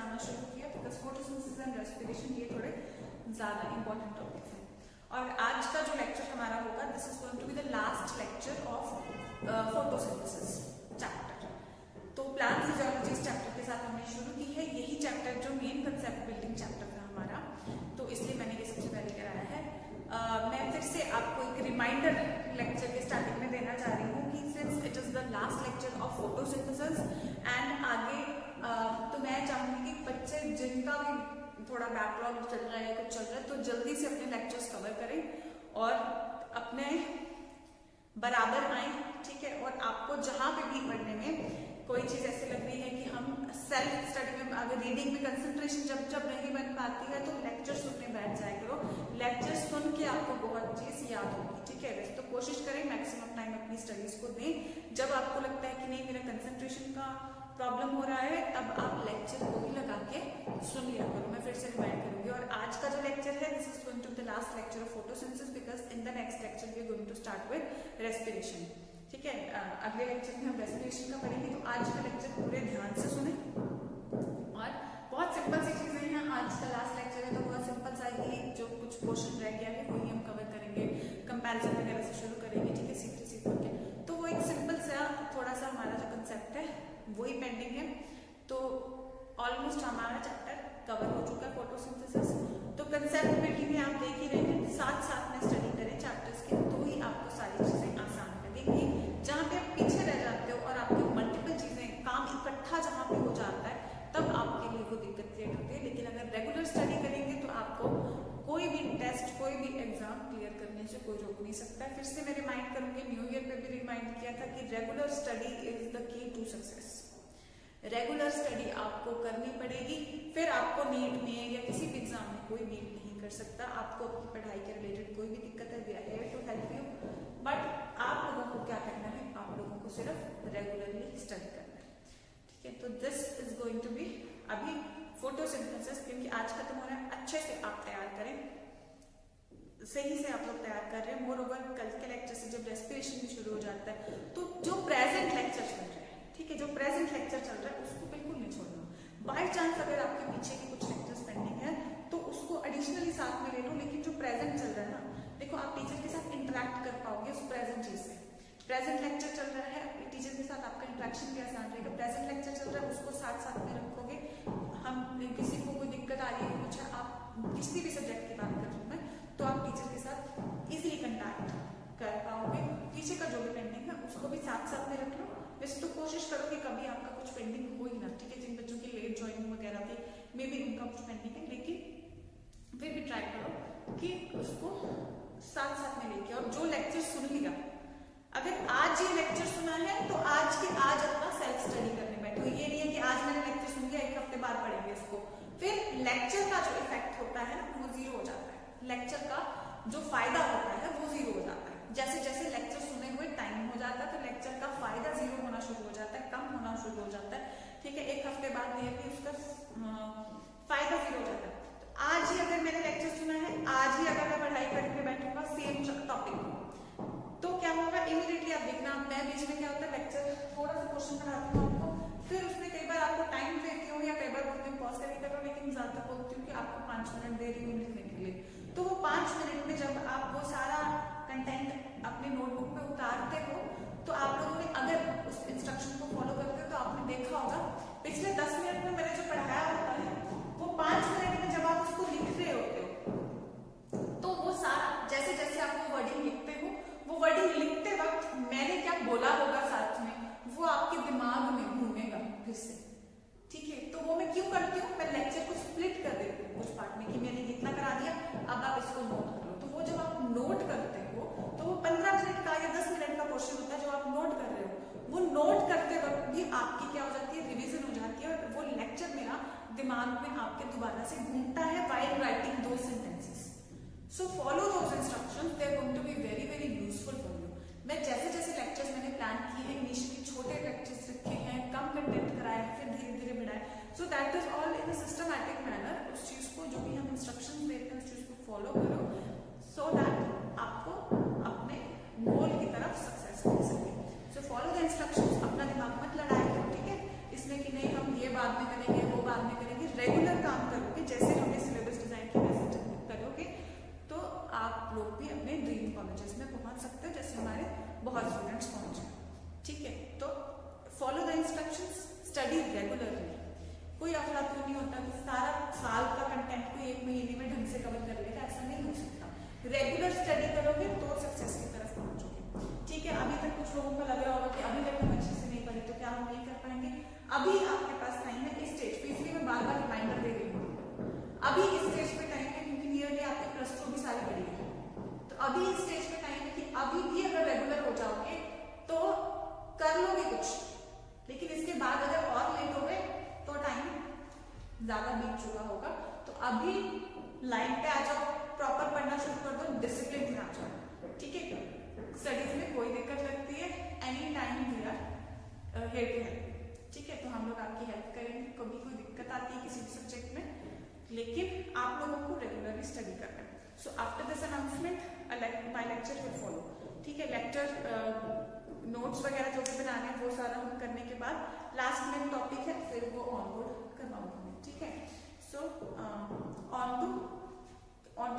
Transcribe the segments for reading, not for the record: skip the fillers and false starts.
पढ़ाना शुरू किया, बिकॉज फोटोसिंथेसिस एंड रेस्पिरेशन ये थोड़े ज्यादा इंपॉर्टेंट टॉपिक्स हैं। और आज का जो लेक्चर हमारा होगा, this is going to be the last lecture of photosynthesis chapter. तो प्लांट फिजियोलॉजी इस चैप्टर के साथ हमने शुरू की है। यही चैप्टर जो मेन कंसेप्ट बिल्डिंग चैप्टर था हमारा, तो इसलिए मैंने ये सबसे पहले कराया है। मैं फिर से आपको एक रिमाइंडर लेक्चर के स्टार्टिंग में देना चाह रही हूँ कि since it is the last lecture of photosynthesis and आगे तो मैं चाहूंगी कि बच्चे जिनका भी थोड़ा बैकलॉग चल रहा है, कुछ चल रहा है, तो जल्दी से अपने लेक्चर्स कवर करें और अपने बराबर आए, ठीक है। और आपको जहां पे भी पढ़ने में कोई चीज ऐसी लग रही है कि हम सेल्फ स्टडी में, अगर रीडिंग में कंसंट्रेशन जब नहीं बन पाती है, तो लेक्चर सुनने बैठ जाया करो। लेक्चर सुन के आपको बहुत चीज याद होगी, ठीक है। वैसे तो कोशिश करें मैक्सिमम टाइम अपनी स्टडीज को दें। जब आपको लगता है कि नहीं मेरा कंसंट्रेशन का प्रॉब्लम हो रहा है, तब आप लेक्चर को ही लगा के सुन लिया करो। मैं फिर से रिमाइंड करूंगी। और आज का जो लेक्चर है, this is going to the last lecture of photosynthesis, because in the next lecture we are going to start with respiration, ठीक है। अगले लेक्चर में हम रेस्पिरेशन का पढ़ेंगे, तो आज का लेक्चर पूरे ध्यान से सुने। और बहुत सिंपल सी चीजें हैं, आज का लास्ट लेक्चर है तो बहुत सिंपल सा ही जो कुछ क्वेश्चन रह गया है वही हम कवर करेंगे, कंपैरिजन वगैरह से शुरू करेंगे, ठीक है, C3 C4 के। तो वो एक सिंपल सा थोड़ा सा हमारा जो कंसेप्ट है वही पेंडिंग है। तो ऑलमोस्ट हमारा चैप्टर कवर हो चुका है फोटोसिंथेसिस। तो कंसेप्ट बिल्डिंग में आप देख ही रहे हैं, साथ साथ में स्टडी करें चैप्टर्स के, तो ही आपको सारी चीजें आसान लगेंगी। जहाँ पे आप पीछे रह जाते हो और आपकी मल्टीपल चीजें काम इकट्ठा जहाँ पे हो जाता है, तब आपके लिए वो दिक्कत क्रिएट होती है। लेकिन अगर रेगुलर स्टडी करेंगे तो आपको कोई भी टेस्ट, कोई भी एग्जाम क्लियर करने से कोई रोक नहीं सकता है। फिर से मैं रिमाइंड करूंगी, न्यू ईयर पे भी रिमाइंड किया था कि regular study is the key to success. Regular study आपको करनी पड़ेगी, फिर आपको नीट में या किसी भी एग्जाम में कोई बीट नहीं कर सकता। आपको अपनी पढ़ाई के रिलेटेड कोई भी दिक्कत है, we are here to help you, but आप लोगों को क्या करना है, आप लोगों को सिर्फ रेगुलरली स्टडी करना है, ठीक है। तो this is going to be अभी फोटोसिंथेसिस, क्योंकि आज खत्म हो रहा है, अच्छे से आप तैयार करें, सही से आप लोग तैयार कर रहे हैं। मोर ओवर कल के लेक्चर से जब रेस्पिरेशन भी शुरू हो जाता है, तो जो प्रेजेंट लेक्चर चल रहा है, ठीक है, जो प्रेजेंट लेक्चर चल रहा है उसको बिल्कुल नहीं छोड़ना। बाय चांस अगर आपके पीछे के कुछ लेक्चर्स पेंडिंग है तो उसको एडिशनली साथ में ले लो, लेकिन जो प्रेजेंट चल रहा है ना, देखो आप टीचर के साथ इंटरेक्ट कर पाओगे उस प्रेजेंट चीज से। प्रेजेंट लेक्चर चल रहा है, अपने टीचर के साथ आपका इंटरेक्शन भी आसान रहेगा। प्रेजेंट लेक्चर चल रहा है, उसको साथ साथ में रखोगे। हम किसी को कोई दिक्कत आ रही है, कुछ आप किसी भी सब्जेक्ट की बात कर रही हूँ मैं, तो आप टीचर के साथ इजीली कंटैक्ट कर पाओगे। पीछे का जो भी पेंडिंग है उसको भी साथ साथ में रख लो। वैसे तो कोशिश करो कि कभी आपका कुछ पेंडिंग हो ही ना, ठीक है। जिन बच्चों की लेट ज्वाइनिंग वगैरह थी, मे बी उनका कुछ पेंडिंग है, लेकिन फिर भी ट्राई करो कि उसको साथ साथ में लेके। और जो लेक्चर सुन लिया, अगर आज ये लेक्चर सुना है तो आज के आज अपना सेल्फ स्टडी करने बैठो। ये नहीं है कि आज मैंने लेक्चर सुन लिया, एक हफ्ते बाद पढ़ेंगे इसको, फिर लेक्चर का जो इफेक्ट होता है ना वो जीरो हो जाता है। लेक्चर का जो फायदा होता है वो जीरो हो जाता है। जैसे जैसे लेक्चर सुने हुए टाइम हो जाता है, तो लेक्चर का फायदा जीरो होना शुरू हो जाता है, कम होना शुरू हो जाता है, ठीक है। एक हफ्ते बाद नियरली उसका फायदा जीरो हो जाता है। तो आज ही अगर मैंने लेक्चर सुना है, आज ही अगर मैं पढ़ाई करके बैठूंगा सेम टॉपिक, तो क्या होगा, इमीडिएटली आप देखना, मैं बीच में क्या होता है लेक्चर थोड़ा सा क्वेश्चन पढ़ाती हूँ आपको, फिर उसमें कई बार आपको टाइम देती हूँ या कई बार बोलती हूँ पॉज करके करो, लेकिन ज्यादातर बोलती हूँ कि आपको 5 मिनट दे रही हूँ लिखने के लिए। तो वो 5 मिनट में जब आप वो सारा कंटेंट अपने नोटबुक पे उतारते हो, तो आप लोगों ने अगर उस इंस्ट्रक्शन को फॉलो करते हो तो आपने देखा होगा पिछले 10 मिनट में मैंने जो पढ़ाया होता है, वो 5 मिनट में जब आप उसको लिख रहे होते हो, तो वो सारा जैसे जैसे आप वो वर्डिंग लिखते हो, वो वर्डिंग लिखते वक्त मैंने क्या बोला होगा साथ में, वो आपके दिमाग में घूमेगा फिर से, ठीक है। तो वो मैं क्यों करती हूँ, मैं लेक्चर को स्प्लिट कर देती हूँ कुछ पार्ट में कि मैंने इतना करा दिया, अब आप इसको नोट कर लो। तो वो जब आप नोट करते हो, तो वो 15 मिनट का या 10 मिनट का पोर्शन होता है जो आप नोट कर रहे हो, वो नोट करते वक्त भी आपकी क्या हो जाती है, रिविजन हो जाती है, और वो लेक्चर मेरा दिमाग में आपके दोबारा से घूमता है व्हाइल राइटिंग दो sentences. So follow those instructions, they are going to be very very useful for you. मैं जैसे जैसे लेक्चर्स मैंने प्लान किए हैं, इनिशियली छोटे लेक्चर्स रखे हैं, कम कंटेंट कराए, फिर धीरे धीरे बढ़ाए, so that is all in a systematic manner. उस चीज को जो भी हम इंस्ट्रक्शंस देते हैं उस चीज को फॉलो करो, सो दैट आपको अपने गोल की तरफ सक्सेस मिल सके। सो फॉलो द इंस्ट्रक्शंस, अपना दिमाग मत लड़ाए, ठीक है, इसमें कि नहीं हम ये बाद में करेंगे वो बाद में करेंगे। रेगुलर काम करोगे, जैसे हमने सिलेबस डिजाइन किया वैसे करोगे, तो आप लोग भी अपने ड्रीम कॉलेजेस में पहुंच सकते हो, जैसे हमारे बहुत स्टूडेंट्स पहुंचे। ठीक है, तो follow the instructions, study regularly. कोई अफरा-तफरी नहीं होता कि सारा साल का कंटेंट को एक महीने में ढंग से कवर कर लेगा, ऐसा नहीं हो सकता। रेगुलर स्टडी करोगे तो सक्सेस की तरफ पहुंचोगे। ठीक है, अभी तक कुछ लोगों को लग रहा होगा कि अभी तक हम अच्छे से नहीं पढ़े तो क्या हम नहीं कर पाएंगे? अभी आपके पास टाइम है इस स्टेज पे, इसलिए मैं बार बार रिमाइंडर दे रही हूँ। अभी इस स्टेज पे टाइम है, क्योंकि नियरली आपकी प्लस टू भी सारी पड़ी है, तो अभी इस स्टेज पे टाइम है कि अभी भी अगर रेगुलर हो जाओगे तो कर लोगे कुछ, लेकिन इसके बाद अगर और लेट हो गए तो टाइम ज्यादा बीत चुका होगा। तो अभी लाइन पे आ जाओ, प्रॉपर पढ़ना शुरू कर दो, डिसिप्लिन में आ जाओ। ठीक है, स्टडीज में कोई दिक्कत लगती है, any time we are here to help. ठीक है, तो हम लोग आपकी हेल्प करेंगे, कभी कोई दिक्कत आती है किसी भी सब्जेक्ट में, लेकिन आप लोगों को रेगुलरली स्टडी करना है। So after this announcement my lecture will follow. ठीक है, लेक्चर नोट्स वगैरह जो भी बनाने हैं वो सारा हम करने के बाद लास्ट में टॉपिक है, फिर वो ऑनबोर्ड करवाऊंगी मैं। ठीक है, so on to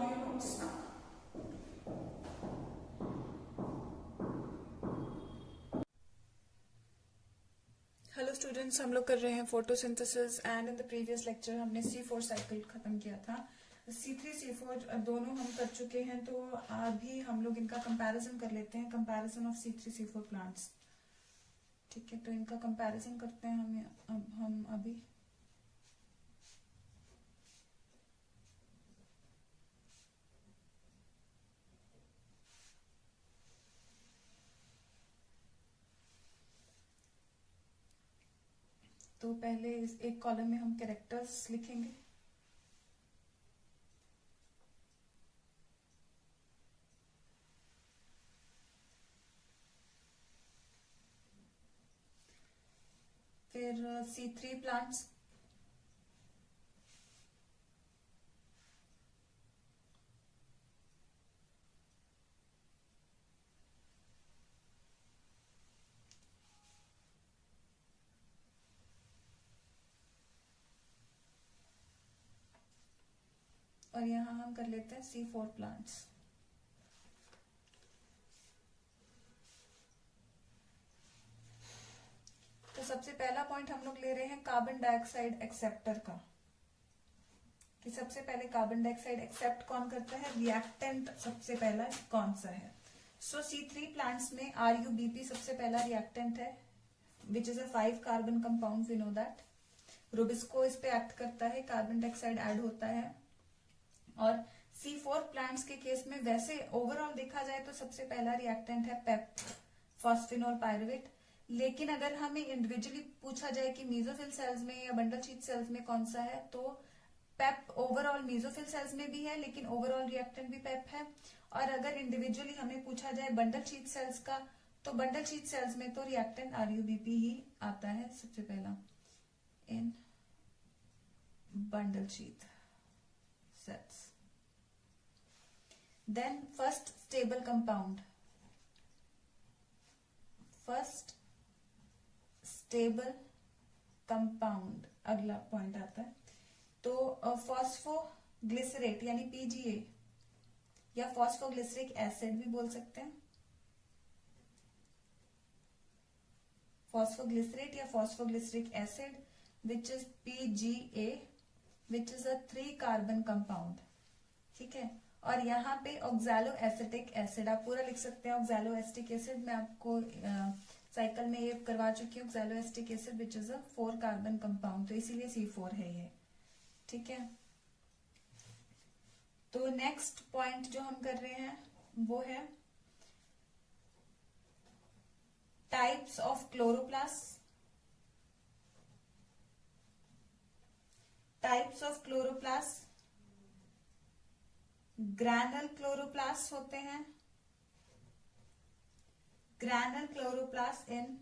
your notes now. Hello students, हम लोग कर रहे हैं photosynthesis, and in the previous lecture हमने C4 साइकिल खत्म किया था। C3 C4 दोनों हम कर चुके हैं, तो अभी हम लोग इनका कंपैरिजन कर लेते हैं, comparison of C3 C4 plants. ठीक है, तो इनका कंपैरिजन करते हैं हम अभी। तो पहले इस एक कॉलम में हम कैरेक्टर्स लिखेंगे। फिर C3 प्लांट्स, और यहाँ हम कर लेते हैं C4 प्लांट्स। तो सबसे पहला पॉइंट हम लोग ले रहे हैं कार्बन डाइऑक्साइड एक्सेप्टर का, कि सबसे पहले कार्बन डाइऑक्साइड एक्सेप्ट कौन करता है, रिएक्टेंट सबसे पहला कौन सा है। सो C3 प्लांट्स में RuBP सबसे पहला रिएक्टेंट है, which is a 5 carbon compound, we know that. Rubisco इस पे एक्ट करता है, कार्बन डाइऑक्साइड ऐड होता है। और C4 प्लांट्स के केस में वैसे ओवरऑल देखा जाए तो सबसे पहला रिएक्टेंट है पेप, फॉस्फिनोल पायरुवेट। लेकिन अगर हमें इंडिविजुअली पूछा जाए कि मीजोफिल सेल्स में या बंडल शीथ सेल्स में कौन सा है, तो पेप ओवरऑल मीजोफिल सेल्स में भी है, लेकिन ओवरऑल रिएक्टेंट भी पेप है। और अगर इंडिविजुअली हमें पूछा जाए बंडल शीथ सेल्स का, तो बंडल शीथ सेल्स में तो रिएक्टेंट RuBP ही आता है सबसे पहला in bundle sheath cells. Then first stable compound, first stable compound अगला पॉइंट आता है। तो फॉस्फोग्लिसरेट यानी PGA या फॉस्फोग्लिसरिक एसिड भी बोल सकते हैं, फॉस्फोग्लिसरेट या phosphoglyceric acid which is PGA, which is a 3 carbon compound. ठीक है, और यहाँ पे ऑक्सैलो एसिटिक एसिड आप पूरा लिख सकते हैं, ऑक्सैलो एसिटिक एसिड मैं आपको साइकिल में ये करवा चुकी हूँ, oxalo acetic acid which is a 4 carbon compound, तो इसीलिए C4 है ये। ठीक है, तो नेक्स्ट पॉइंट जो हम कर रहे हैं वो है types of chloroplast. Types of chloroplast, granal chloroplast होते हैं, granal chloroplast in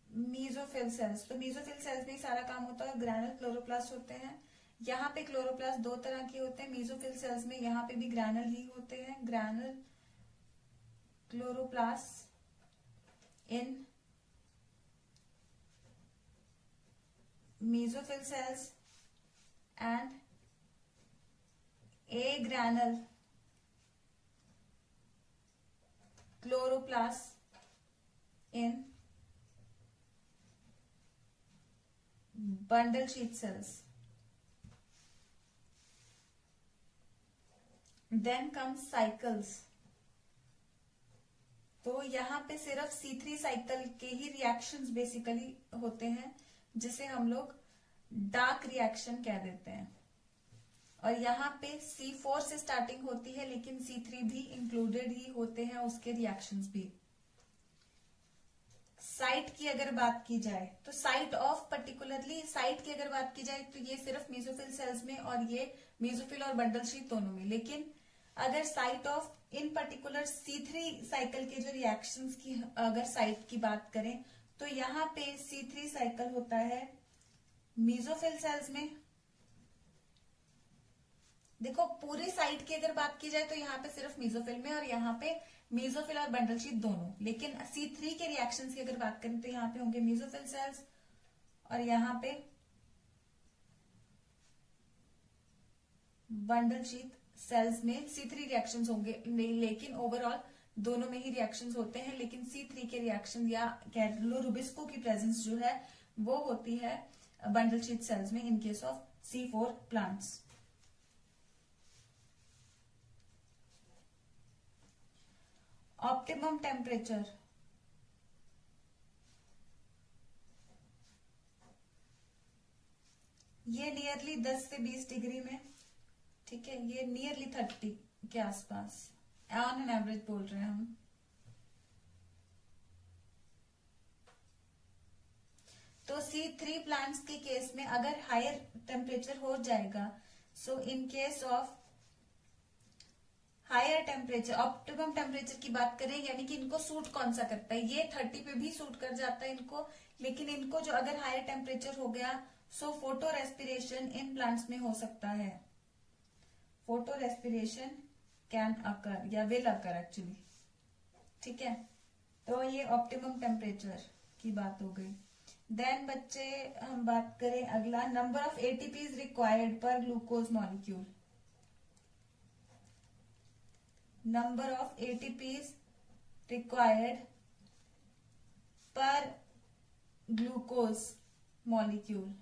mesophyll cells. तो मीजोफिल सेल्स में ही सारा काम होता है, ग्रैनल क्लोरोप्लास्ट होते हैं। यहाँ पे क्लोरोप्लास्ट 2 तरह के होते हैं मीजोफिल सेल्स में, यहाँ पे भी ग्रैनल ही होते हैं, granal chloroplast in mesophyll cells and agranule chloroplast in bundle sheath cells. Then comes cycles. तो यहाँ पे सिर्फ C3 साइकिल के ही रिएक्शंस बेसिकली होते हैं, जिसे हम लोग डार्क रिएक्शन कह देते हैं. और यहाँ पे C4 से स्टार्टिंग होती है, लेकिन C3 भी इंक्लूडेड ही होते हैं उसके रिएक्शंस भी. साइट की अगर बात की जाए तो साइट ऑफ पर्टिकुलरली साइट की अगर बात की जाए तो ये सिर्फ मेसोफिल सेल्स में और ये मेसोफिल और बंडल शीट दोनों में. लेकिन अगर site of in particular C3 cycle के जो रिएक्शंस की अगर साइट की बात करें तो यहाँ पे C3 साइकिल होता है मेसोफिल सेल्स में. देखो पूरी साइट की अगर बात की जाए तो यहाँ पे सिर्फ मेसोफिल में और यहाँ पे मेसोफिल और बंडल शीट दोनों. लेकिन C3 के रिएक्शंस की अगर बात करें तो यहाँ पे होंगे मेसोफिल सेल्स और यहाँ पे बंडल शीट सेल्स में C3 रिएक्शंस होंगे. लेकिन ओवरऑल दोनों में ही रिएक्शंस होते हैं. लेकिन C3 के रिएक्शन या कह लो रुबिस्को की प्रेजेंस जो है वो होती है बंडल शीट सेल्स में इन case of C4 plants. Optimum temperature. ये नियरली 10 से 20 डिग्री में, ठीक है, ये नियरली 30 के आसपास ऑन एन एवरेज बोल रहे हैं हम. तो C3 प्लांट्स के केस में अगर हायर टेम्परेचर हो जाएगा, so in case of higher temperature optimum temperature की बात करें, यानी कि इनको सूट कौन सा करता है, ये 30 पे भी सूट कर जाता है इनको. लेकिन इनको जो अगर हायर टेम्परेचर हो गया so photo respiration in plants में हो सकता है. फोटो रेस्पिरेशन कैन अकर या विल अकर एक्चुअली, ठीक है. तो ये ऑप्टिमम टेम्परेचर की बात हो गई. देन बच्चे हम बात करें अगला, नंबर ऑफ एटीपीज रिक्वायर्ड पर glucose molecule. Number of ATPs required पर ग्लूकोज मॉलिक्यूल.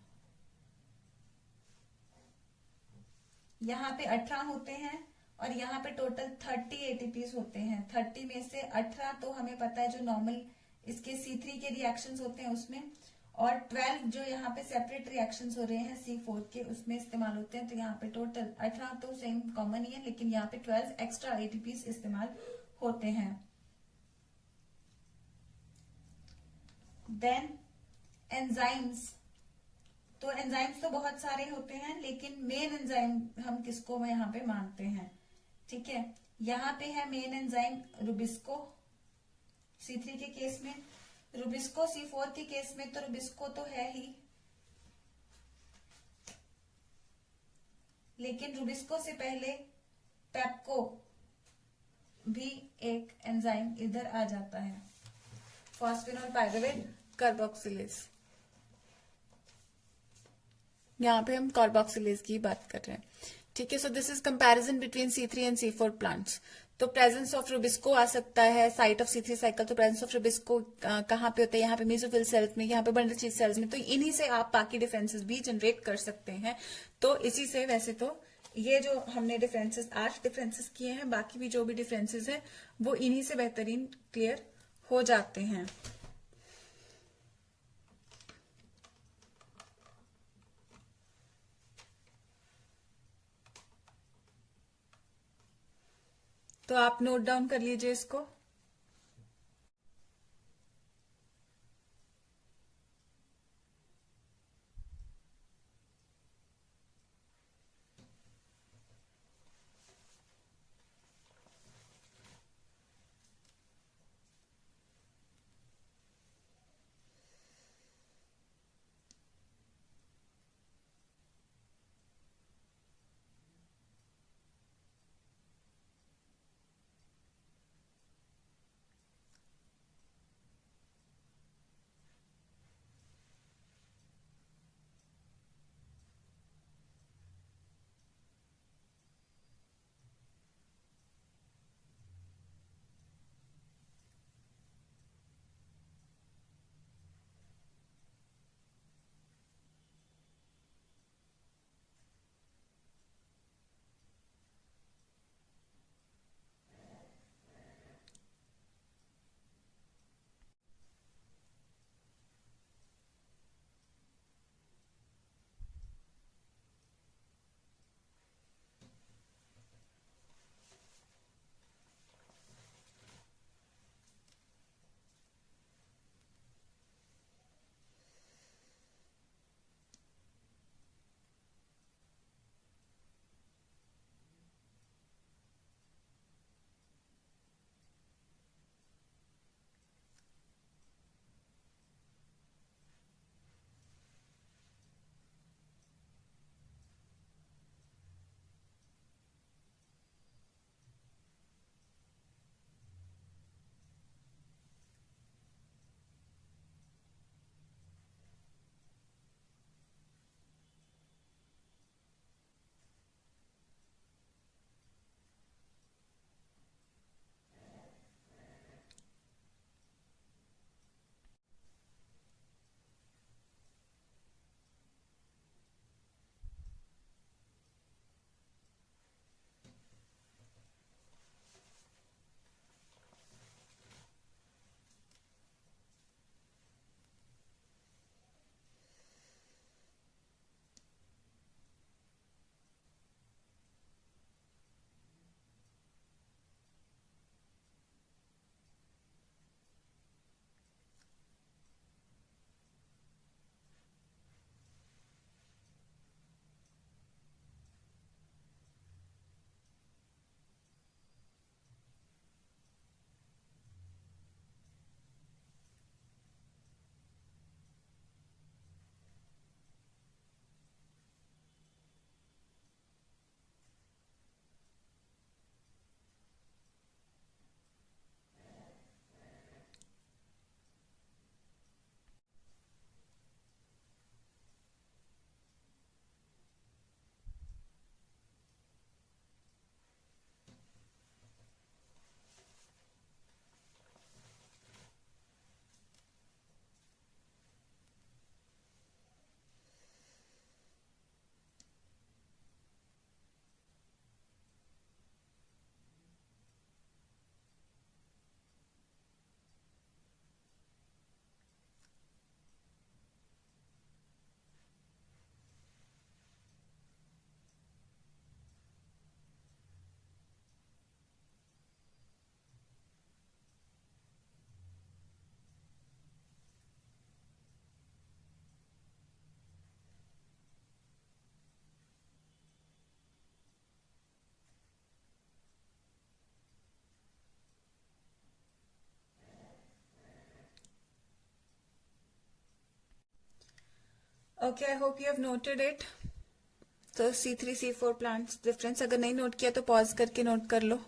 यहाँ पे 18 होते हैं और यहाँ पे टोटल 30 एटीपीज होते हैं. 30 में से 18 तो हमें पता है जो नॉर्मल इसके C3 के रिएक्शंस होते हैं उसमें, और 12 जो यहाँ पे सेपरेट रिएक्शंस हो रहे हैं C4 के उसमें इस्तेमाल होते हैं. तो यहाँ पे टोटल 18 तो सेम कॉमन ही है, लेकिन यहाँ पे 12 एक्स्ट्रा एटीपीज इस्तेमाल होते हैं. Then enzymes. तो एंजाइम्स तो बहुत सारे होते हैं, लेकिन मेन एंजाइम हम किसको यहाँ पे मानते हैं, ठीक है. यहाँ पे है मेन एंजाइम रुबिस्को C3 के केस में. रुबिस्को C4 के केस में तो रुबिस्को तो है ही, लेकिन रुबिस्को से पहले पेप्को भी एक एंजाइम इधर आ जाता है, फॉस्फेनोल पाइरुवेट कार्बोक्सिलेज. यहाँ पे हम कार्बोक्सिलेज की बात कर रहे हैं, ठीक है. सो this is comparison between C3 and C4 plants. तो प्रेजेंस ऑफ रुबिस्को आ सकता है साइट ऑफ C3 साइकिल. तो प्रेजेंस ऑफ रुबिस्को कहाँ पे होता है, यहाँ पे मेसोफिल सेल्स में, यहाँ पे बंडल शीट सेल्स में. तो इन्हीं से आप बाकी डिफरेंसेस भी जनरेट कर सकते हैं. तो इसी से वैसे तो ये जो हमने डिफरेंसेस 8 डिफरेंसेस किए हैं, बाकी भी जो भी डिफरेंसेस हैं वो इन्हीं से बेहतरीन क्लियर हो जाते हैं. तो आप नोट डाउन कर लीजिए इसको. Okay, I hope you have noted it. तो C3 C4 प्लांट्स डिफरेंस अगर नहीं नोट किया तो पॉज करके नोट कर लो।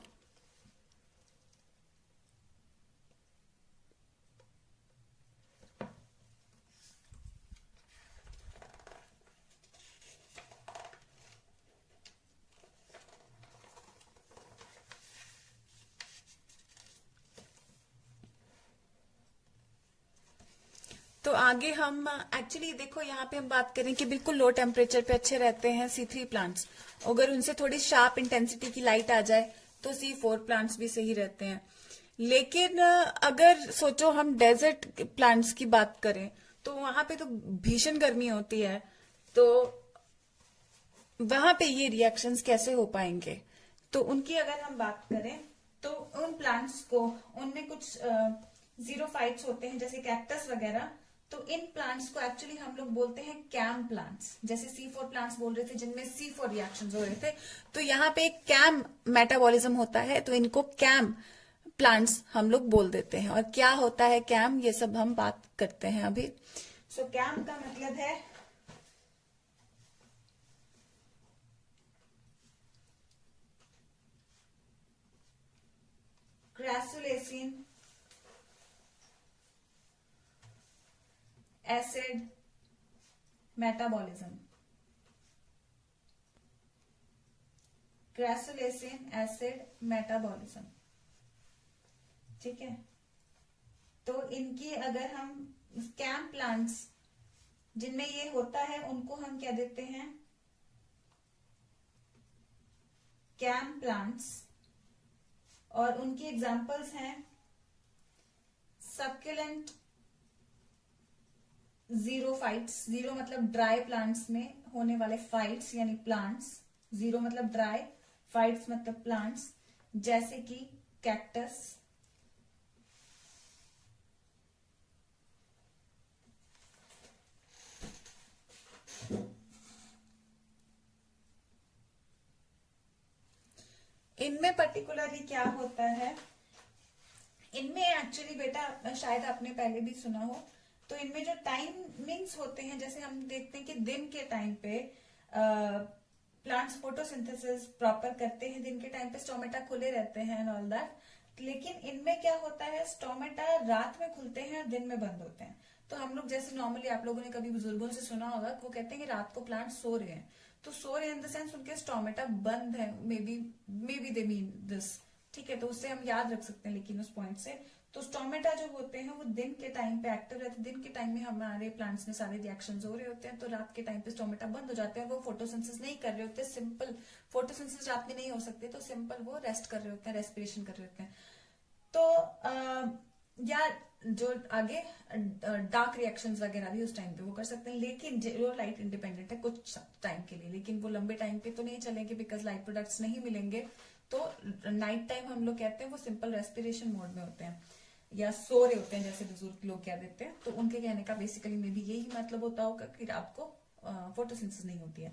तो आगे हम एक्चुअली देखो यहाँ पे हम बात करें कि बिल्कुल लो टेम्परेचर पे अच्छे रहते हैं C3 प्लांट्स। अगर उनसे थोड़ी शार्प इंटेंसिटी की लाइट आ जाए तो C4 प्लांट्स भी सही रहते हैं। लेकिन अगर सोचो हम डेजर्ट प्लांट्स की बात करें तो वहां पे तो भीषण गर्मी होती है, तो वहां पे ये रिएक्शंस कैसे हो पाएंगे? तो उनकी अगर हम बात करें तो उन प्लांट्स को, उनमें कुछ जीरोफाइट्स होते हैं जैसे कैक्टस वगैरह, तो इन प्लांट्स को एक्चुअली हम लोग बोलते हैं कैम प्लांट्स। जैसे C4 प्लांट्स बोल रहे थे जिनमें C4 रिएक्शंस हो रहे थे, तो यहाँ पे एक कैम मेटाबॉलिज्म होता है, तो इनको कैम प्लांट्स हम लोग बोल देते हैं। और क्या होता है कैम, ये सब हम बात करते हैं अभी। सो कैम का मतलब है क्रैसुलेसिन एसिड मेटाबॉलिज्म। क्रैसुलेसिन एसिड मेटाबॉलिज्म, ठीक है। तो इनकी अगर हम कैम प्लांट्स जिनमें ये होता है उनको हम क्या देते हैं, कैम प्लांट्स। और उनकी एग्जांपल्स हैं सक्यूलेंट जीरोफाइट्स। जीरो मतलब ड्राई प्लांट्स में होने वाले फाइट्स यानी प्लांट्स, जीरो मतलब ड्राई, फाइट्स मतलब प्लांट्स, जैसे कि कैक्टस, इनमें पर्टिकुलरली क्या होता है, इनमें एक्चुअली बेटा शायद आपने पहले भी सुना हो, तो इनमें जो टाइमिंग्स होते हैं, जैसे हम देखते हैं कि दिन के टाइम पे प्लांट्स फोटोसिंथेसिस प्रॉपर करते हैं, दिन के टाइम पे स्टोमेटा खुले रहते हैं एंड ऑल दैट। लेकिन इनमें क्या होता है, स्टोमेटा रात में खुलते हैं और दिन में बंद होते हैं। तो हम लोग जैसे नॉर्मली, आप लोगों ने कभी बुजुर्गों से सुना होगा, वो कहते हैं कि रात को प्लांट सो रहे हैं, तो सो रहे इन द सेंस उनके स्टोमेटा बंद है, may be they mean this, ठीक है। तो उससे हम याद रख सकते हैं लेकिन उस पॉइंट से। तो स्टोमेटा जो होते हैं वो दिन के टाइम पे एक्टिव रहते हैं, दिन के टाइम में हमारे प्लांट्स में सारे रिएक्शन हो रहे होते हैं, तो रात के टाइम पे स्टोमेटा बंद हो जाते हैं, वो फोटोसिंथेसिस नहीं कर रहे होते। सिंपल फोटोसिंथेसिस रात में नहीं हो सकते, तो सिंपल वो रेस्ट कर रहे होते हैं, रेस्पिरेशन कर रहे होते हैं। तो या जो आगे डार्क रिएक्शंस वगैरह भी उस टाइम पे वो कर सकते हैं, लेकिन जो लाइट इंडिपेंडेंट है कुछ टाइम के लिए, लेकिन वो लंबे टाइम पे तो नहीं चलेंगे बिकॉज लाइट प्रोडक्ट्स नहीं मिलेंगे। तो नाइट टाइम हम लोग कहते हैं वो सिंपल रेस्पिरेशन मोड में होते हैं या सो रहे होते हैं, जैसे बुजुर्ग लोग कह देते हैं। तो उनके कहने का बेसिकली में भी यही मतलब होता होगा कि रात को फोटोसिंथेसिस नहीं होती है।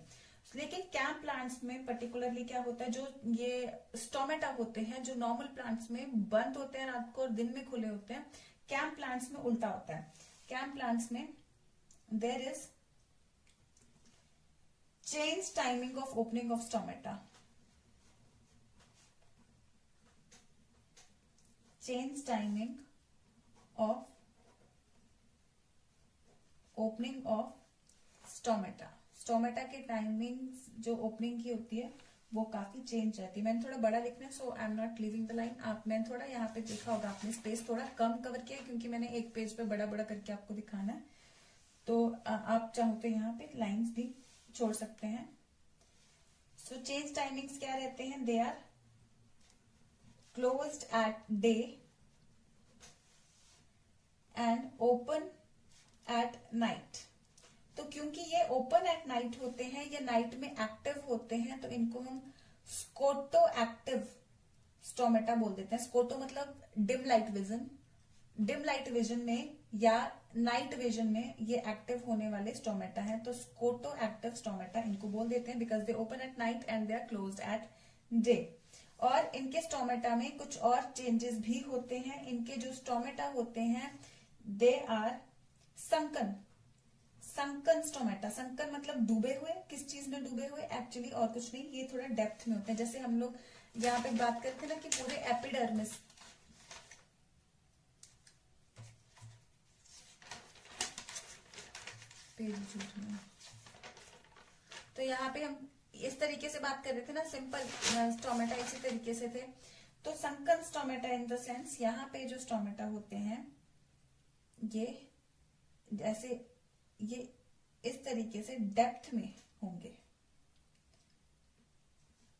लेकिन कैम प्लांट्स में पर्टिकुलरली क्या होता है, जो ये स्टोमेटा होते हैं जो नॉर्मल प्लांट्स में बंद होते हैं रात को और दिन में खुले होते हैं, कैम प्लांट्स में उल्टा होता है। कैम प्लांट्स में there is change timing of opening of stomata, change timing of opening of stomata. Stomata के टाइमिंग जो ओपनिंग की होती है वो काफी चेंज रहती है। मैंने थोड़ा बड़ा लिखना है, so I am not leaving the line. मैंने थोड़ा यहाँ पे देखा होगा आपने स्पेस थोड़ा कम कवर किया है, क्योंकि मैंने एक पेज पे बड़ा बड़ा करके आपको दिखाना है। तो आप चाहो तो यहाँ पे लाइंस भी छोड़ सकते हैं। सो चेंज टाइमिंग्स क्या रहते हैं, they are closed at day and open at night. तो क्योंकि ये ओपन एट नाइट होते हैं, ये नाइट में एक्टिव होते हैं, तो इनको हम स्कोटो एक्टिव स्टोमेटा बोल देते हैं। स्कोटो मतलब dim light vision, dim light vision में या नाइट विजन में ये एक्टिव होने वाले स्टोमेटा हैं, तो स्कोटो एक्टिव स्टोमेटा इनको बोल देते हैं because they open at night and they are closed at day. और इनके स्टोमेटा में कुछ और चेंजेस भी होते हैं। इनके जो स्टोमेटा होते हैं they are sunken sunken stomata, sunken मतलब डूबे हुए, किस चीज में डूबे हुए, एक्चुअली और कुछ नहीं, ये थोड़ा डेप्थ में होते हैं। जैसे हम लोग यहाँ पे बात करते हैं ना कि पूरे एपिडर्मिस, तो यहाँ पे हम इस तरीके से बात कर रहे थे ना, सिंपल स्टोमेटा इसी तरीके से थे। तो sunken stomata in the sense यहाँ पे जो स्टोमेटा होते हैं ये जैसे ये इस तरीके से डेप्थ में होंगे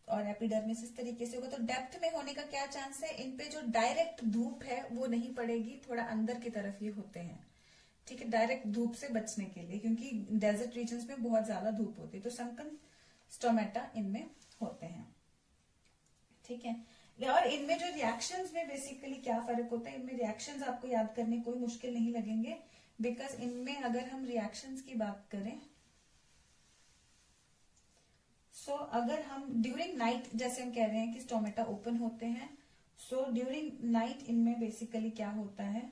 और एपिडर्मिस इस तरीके से होगा। तो डेप्थ में होने का क्या चांस है, इन पे जो डायरेक्ट धूप है वो नहीं पड़ेगी, थोड़ा अंदर की तरफ ये होते हैं, ठीक है, डायरेक्ट धूप से बचने के लिए, क्योंकि डेजर्ट रीजन्स में बहुत ज्यादा धूप होती है। तो संकन स्टोमेटा इनमें होते हैं, ठीक है। और इनमें जो रिएक्शंस में बेसिकली क्या फर्क होता है, इनमें रिएक्शंस आपको याद करने कोई मुश्किल नहीं लगेंगे, बिकॉज इनमें अगर हम रिएक्शंस की बात करें, सो अगर हम ड्यूरिंग नाइट, जैसे हम कह रहे हैं कि स्टोमेटा ओपन होते हैं, सो ड्यूरिंग नाइट इनमें बेसिकली क्या होता है,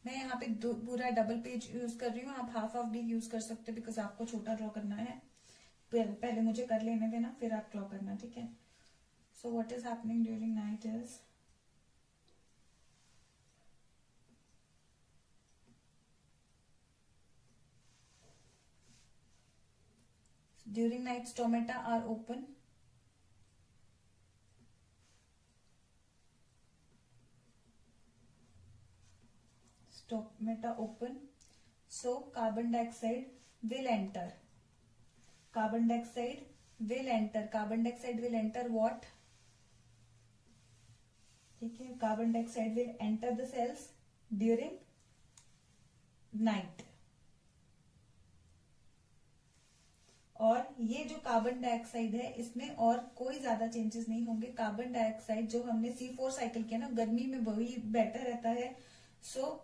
मैं यहाँ पे पूरा डबल पेज यूज कर रही हूँ, आप हाफ ऑफ भी यूज कर सकते हो, बिकॉज आपको छोटा ड्रॉ करना है। पहले मुझे कर लेने देना, फिर आप ड्रॉ करना, ठीक है। So what is happening during night is, during night stomata are open, stomata open, so carbon dioxide will enter, carbon dioxide will enter, carbon dioxide will enter what, ठीक है, carbon dioxide will enter the cells during night। और ये जो carbon dioxide है इसमें और कोई ज्यादा चेंजेस नहीं होंगे। कार्बन डाइऑक्साइड जो हमने C4 साइकिल किया ना, गर्मी में वही बेटर रहता है। सो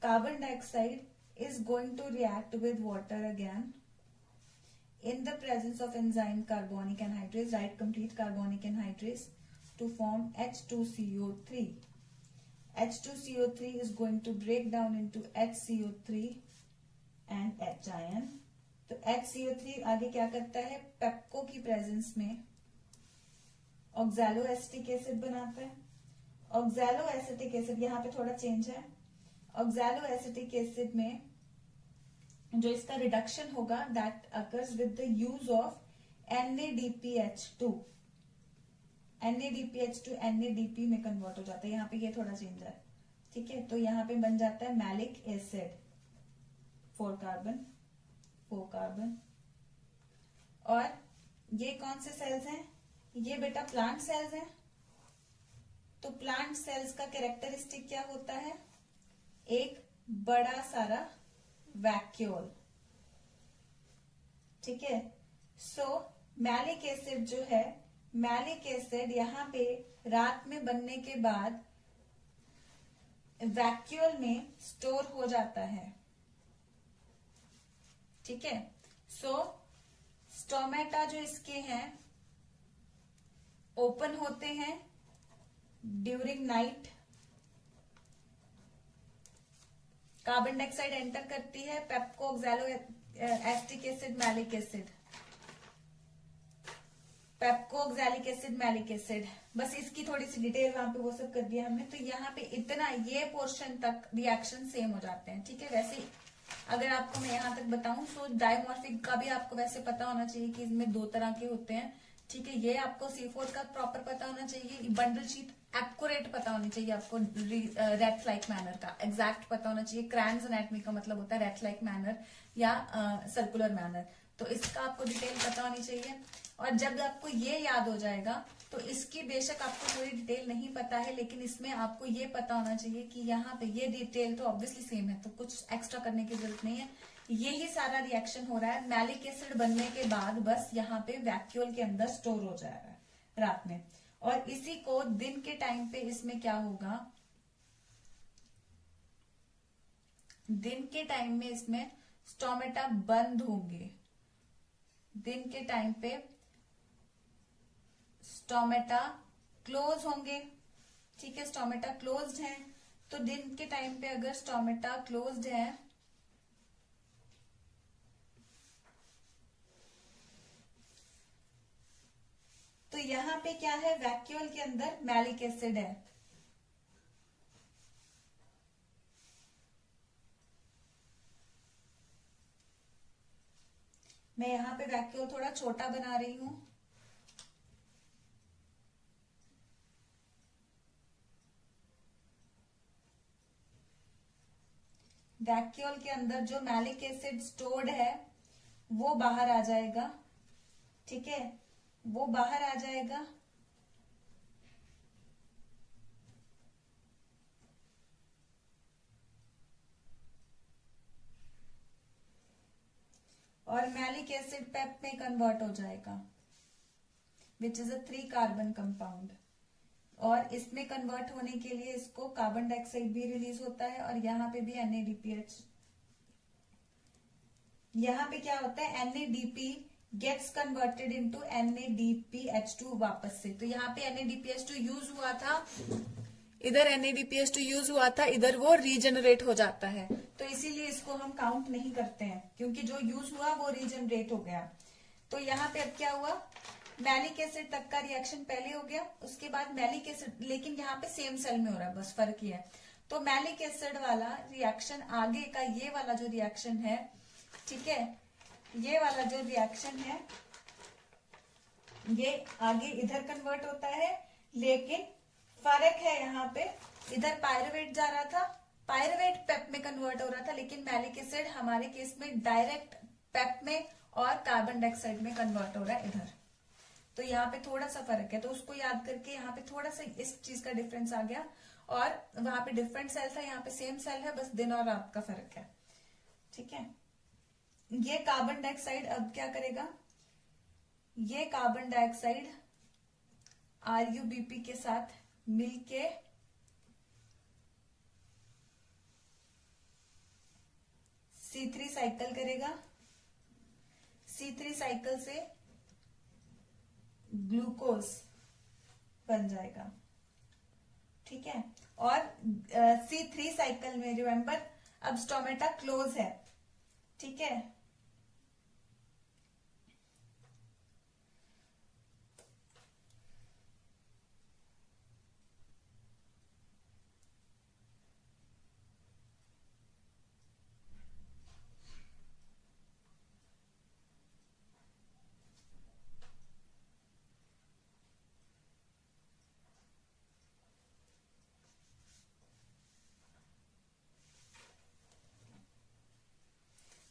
carbon dioxide is going to react with water again in the presence of enzyme carbonic anhydrase, write complete carbonic anhydrase, to form H2CO3. H2CO3 is going to break down into HCO3 and H ion। तो HCO3 आगे क्या करता है, PEPCO की presence में oxalo acetic acid बनाता है। Oxalo acetic acid, यहाँ पे थोड़ा चेंज है, ऑक्सैलो एसिटिक एसिड में जो इसका रिडक्शन होगा that occurs with the use of NADPH2, NADPH2 NADP में कन्वर्ट हो जाता है। यहाँ पे ये थोड़ा चेंज है, ठीक है। तो यहाँ पे बन जाता है मैलिक एसिड, 4 कार्बन। और ये कौन से सेल्स हैं, ये बेटा प्लांट सेल्स हैं। तो प्लांट सेल्स का कैरेक्टरिस्टिक क्या होता है, एक बड़ा सारा वैक्यूल, ठीक है। सो मैलिक एसिड जो है, मैलिक एसिड यहाँ पे रात में बनने के बाद वैक्यूल में स्टोर हो जाता है, ठीक है। सो स्टोमेटा जो इसके हैं ओपन होते हैं during night, carbon dioxide enter करती है, पेप्को oxaloacetic acid malic acid, पेप्को ऑक्सैलिक एसिड मैलिक एसिड, बस इसकी थोड़ी सी डिटेल वहां पे वो सब कर दिया हमने। तो यहाँ पे इतना ये पोर्शन तक रिएक्शन सेम हो जाते हैं, ठीक है। वैसे अगर आपको मैं यहाँ तक बताऊं तो डायमॉर्फिक का भी आपको वैसे पता होना चाहिए कि इसमें 2 तरह के होते हैं, ठीक है। ये आपको C4 का प्रॉपर पता होना चाहिए, बंडल शीट एक्यूरेट पता होनी चाहिए आपको, रेथ लाइक मैनर का एग्जैक्ट पता होना चाहिए। क्रैन्स एनाटॉमी का मतलब होता है रेथ लाइक मैनर या सर्कुलर मैनर, तो इसका आपको डिटेल पता होनी चाहिए। और जब आपको ये याद हो जाएगा तो इसकी बेशक आपको पूरी डिटेल नहीं पता है, लेकिन इसमें आपको ये पता होना चाहिए कि यहाँ पे ये डिटेल तो ऑब्वियसली सेम है, तो कुछ एक्स्ट्रा करने की जरूरत नहीं है। यही सारा रिएक्शन हो रहा है मैलिक एसिड बनने के बाद, बस यहाँ पे वैक्यूल के अंदर स्टोर हो जाएगा रात में। और इसी को दिन के टाइम पे इसमें क्या होगा, दिन के टाइम में इसमें स्टोमेटा बंद होंगे, दिन के टाइम पे स्टोमेटा क्लोज होंगे। ठीक है, स्टोमेटा क्लोज्ड है, तो दिन के टाइम पे अगर स्टोमेटा क्लोज्ड है तो यहां पे क्या है, वैक्यूल के अंदर मैलिक एसिड है। मैं यहां पे वैक्यूल थोड़ा छोटा बना रही हूं। वैक्यूल के अंदर जो मैलिक एसिड स्टोर्ड है वो बाहर आ जाएगा। ठीक है, वो बाहर आ जाएगा। और मैलिक एसिड पेप में कन्वर्ट हो जाएगा, विच इज अ 3 कार्बन कंपाउंड। और इसमें कन्वर्ट होने के लिए इसको कार्बन डाइऑक्साइड भी रिलीज होता है, और यहाँ पे भी NADPH। यहाँ पे क्या होता है, NADP gets converted into NADPH2 वापस से। तो यहाँ पे NADPH2 यूज हुआ था, इधर NADPH2 यूज हुआ था, इधर वो रीजनरेट हो जाता है। तो इसीलिए इसको हम काउंट नहीं करते हैं, क्योंकि जो यूज हुआ वो रीजनरेट हो गया। तो यहाँ पे अब क्या हुआ, मैलिक एसिड तक का रिएक्शन पहले हो गया, उसके बाद मैलिक एसिड, लेकिन यहाँ पे सेम सेल में हो रहा है, बस फर्क ये है। तो मैलिक एसिड वाला रिएक्शन आगे का, ये वाला जो रिएक्शन है, ठीक है, ये वाला जो रिएक्शन है ये आगे इधर कन्वर्ट होता है, लेकिन फर्क है यहाँ पे, इधर पायरुवेट जा रहा था, पायरुवेट पेप में कन्वर्ट हो रहा था, लेकिन मैलिक एसिड हमारे केस में डायरेक्ट पेप में और कार्बन डाइऑक्साइड में कन्वर्ट हो रहा है इधर। तो यहाँ पे थोड़ा सा फर्क है, तो उसको याद करके यहाँ पे थोड़ा सा इस चीज का डिफरेंस आ गया। और वहां पे डिफरेंट सेल था, यहाँ पे सेम सेल है, बस दिन और रात का फर्क है। ठीक है, ये कार्बन डाइऑक्साइड अब क्या करेगा, ये कार्बन डाइऑक्साइड RuBP के साथ मिलके C3 साइकिल करेगा, C3 साइकिल से ग्लूकोज बन जाएगा। ठीक है, और C3 साइकिल में रिमेंबर अब स्टोमेटा क्लोज है। ठीक है,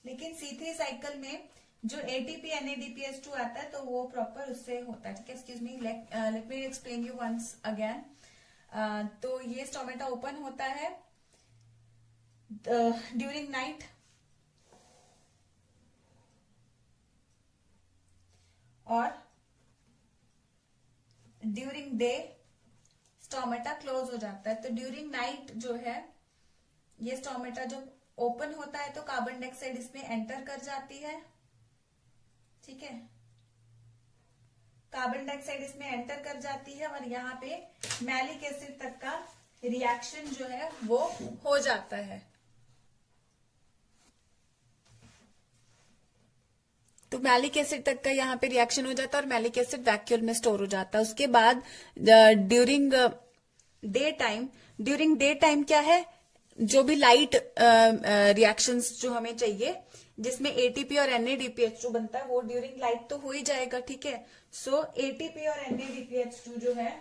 लेकिन C3 साइकिल में जो ATP NADPH2 आता है तो वो प्रॉपर उससे होता है। ठीक है, excuse me, let me explain you once again. तो ये स्टोमेटा ओपन होता है ड्यूरिंग नाइट, और ड्यूरिंग डे स्टोमेटा क्लोज हो जाता है। तो ड्यूरिंग नाइट जो है ये स्टोमेटा जो ओपन होता है तो कार्बन डाइऑक्साइड इसमें एंटर कर जाती है। ठीक है, कार्बन डाइऑक्साइड इसमें एंटर कर जाती है, और यहाँ पे मैलिक एसिड तक का रिएक्शन जो है वो हो जाता है। तो मैलिक एसिड तक का यहाँ पे रिएक्शन हो जाता है और मैलिक एसिड वैक्यूल में स्टोर हो जाता है। उसके बाद ड्यूरिंग डे टाइम क्या है, जो भी लाइट रिएक्शंस जो हमें चाहिए जिसमें एटीपी और NADPH2 बनता है वो ड्यूरिंग लाइट तो हो ही जाएगा। ठीक है, सो एटीपी और NADPH2 जो है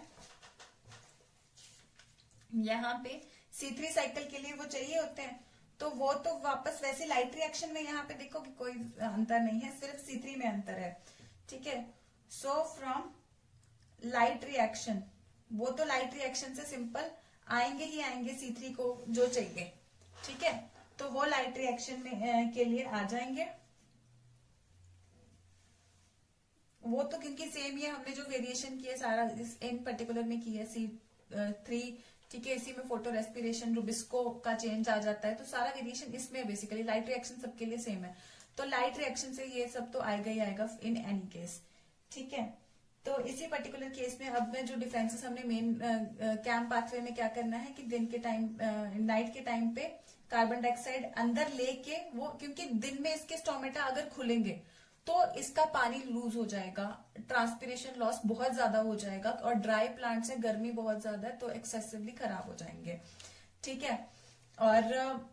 यहाँ पे C3 साइकिल के लिए वो चाहिए होते हैं, तो वो तो वापस वैसे लाइट रिएक्शन में यहाँ पे देखो कि कोई अंतर नहीं है, सिर्फ C3 में अंतर है। ठीक है, सो फ्रॉम लाइट रिएक्शन, वो तो लाइट रिएक्शन से सिंपल आएंगे ही आएंगे C3 को जो चाहिए। ठीक है, तो वो लाइट रिएक्शन में के लिए आ जाएंगे। वो तो क्योंकि सेम ये हमने जो वेरिएशन किया सारा इन पर्टिकुलर में किया C3 ठीक है, इसी में फोटो रेस्पिरेशन, रुबिस्को का चेंज आ जाता है, तो सारा वेरिएशन इसमें बेसिकली। लाइट रिएक्शन सबके लिए सेम है, तो लाइट रिएक्शन से ये सब तो आएगा ही आएगा इन एनी केस। ठीक है, तो इसी पर्टिकुलर केस में अब मैं जो डिफरेंसेस हमने मेन कैम पाथवे में क्या करना है कि दिन के टाइम, नाइट के टाइम पे कार्बन डाइऑक्साइड अंदर लेके वो, क्योंकि दिन में इसके स्टोमेटा अगर खुलेंगे तो इसका पानी लूज हो जाएगा, ट्रांसपिरेशन लॉस बहुत ज्यादा हो जाएगा, और ड्राई प्लांट से गर्मी बहुत ज्यादा है तो एक्सेसिवली खराब हो जाएंगे। ठीक है, और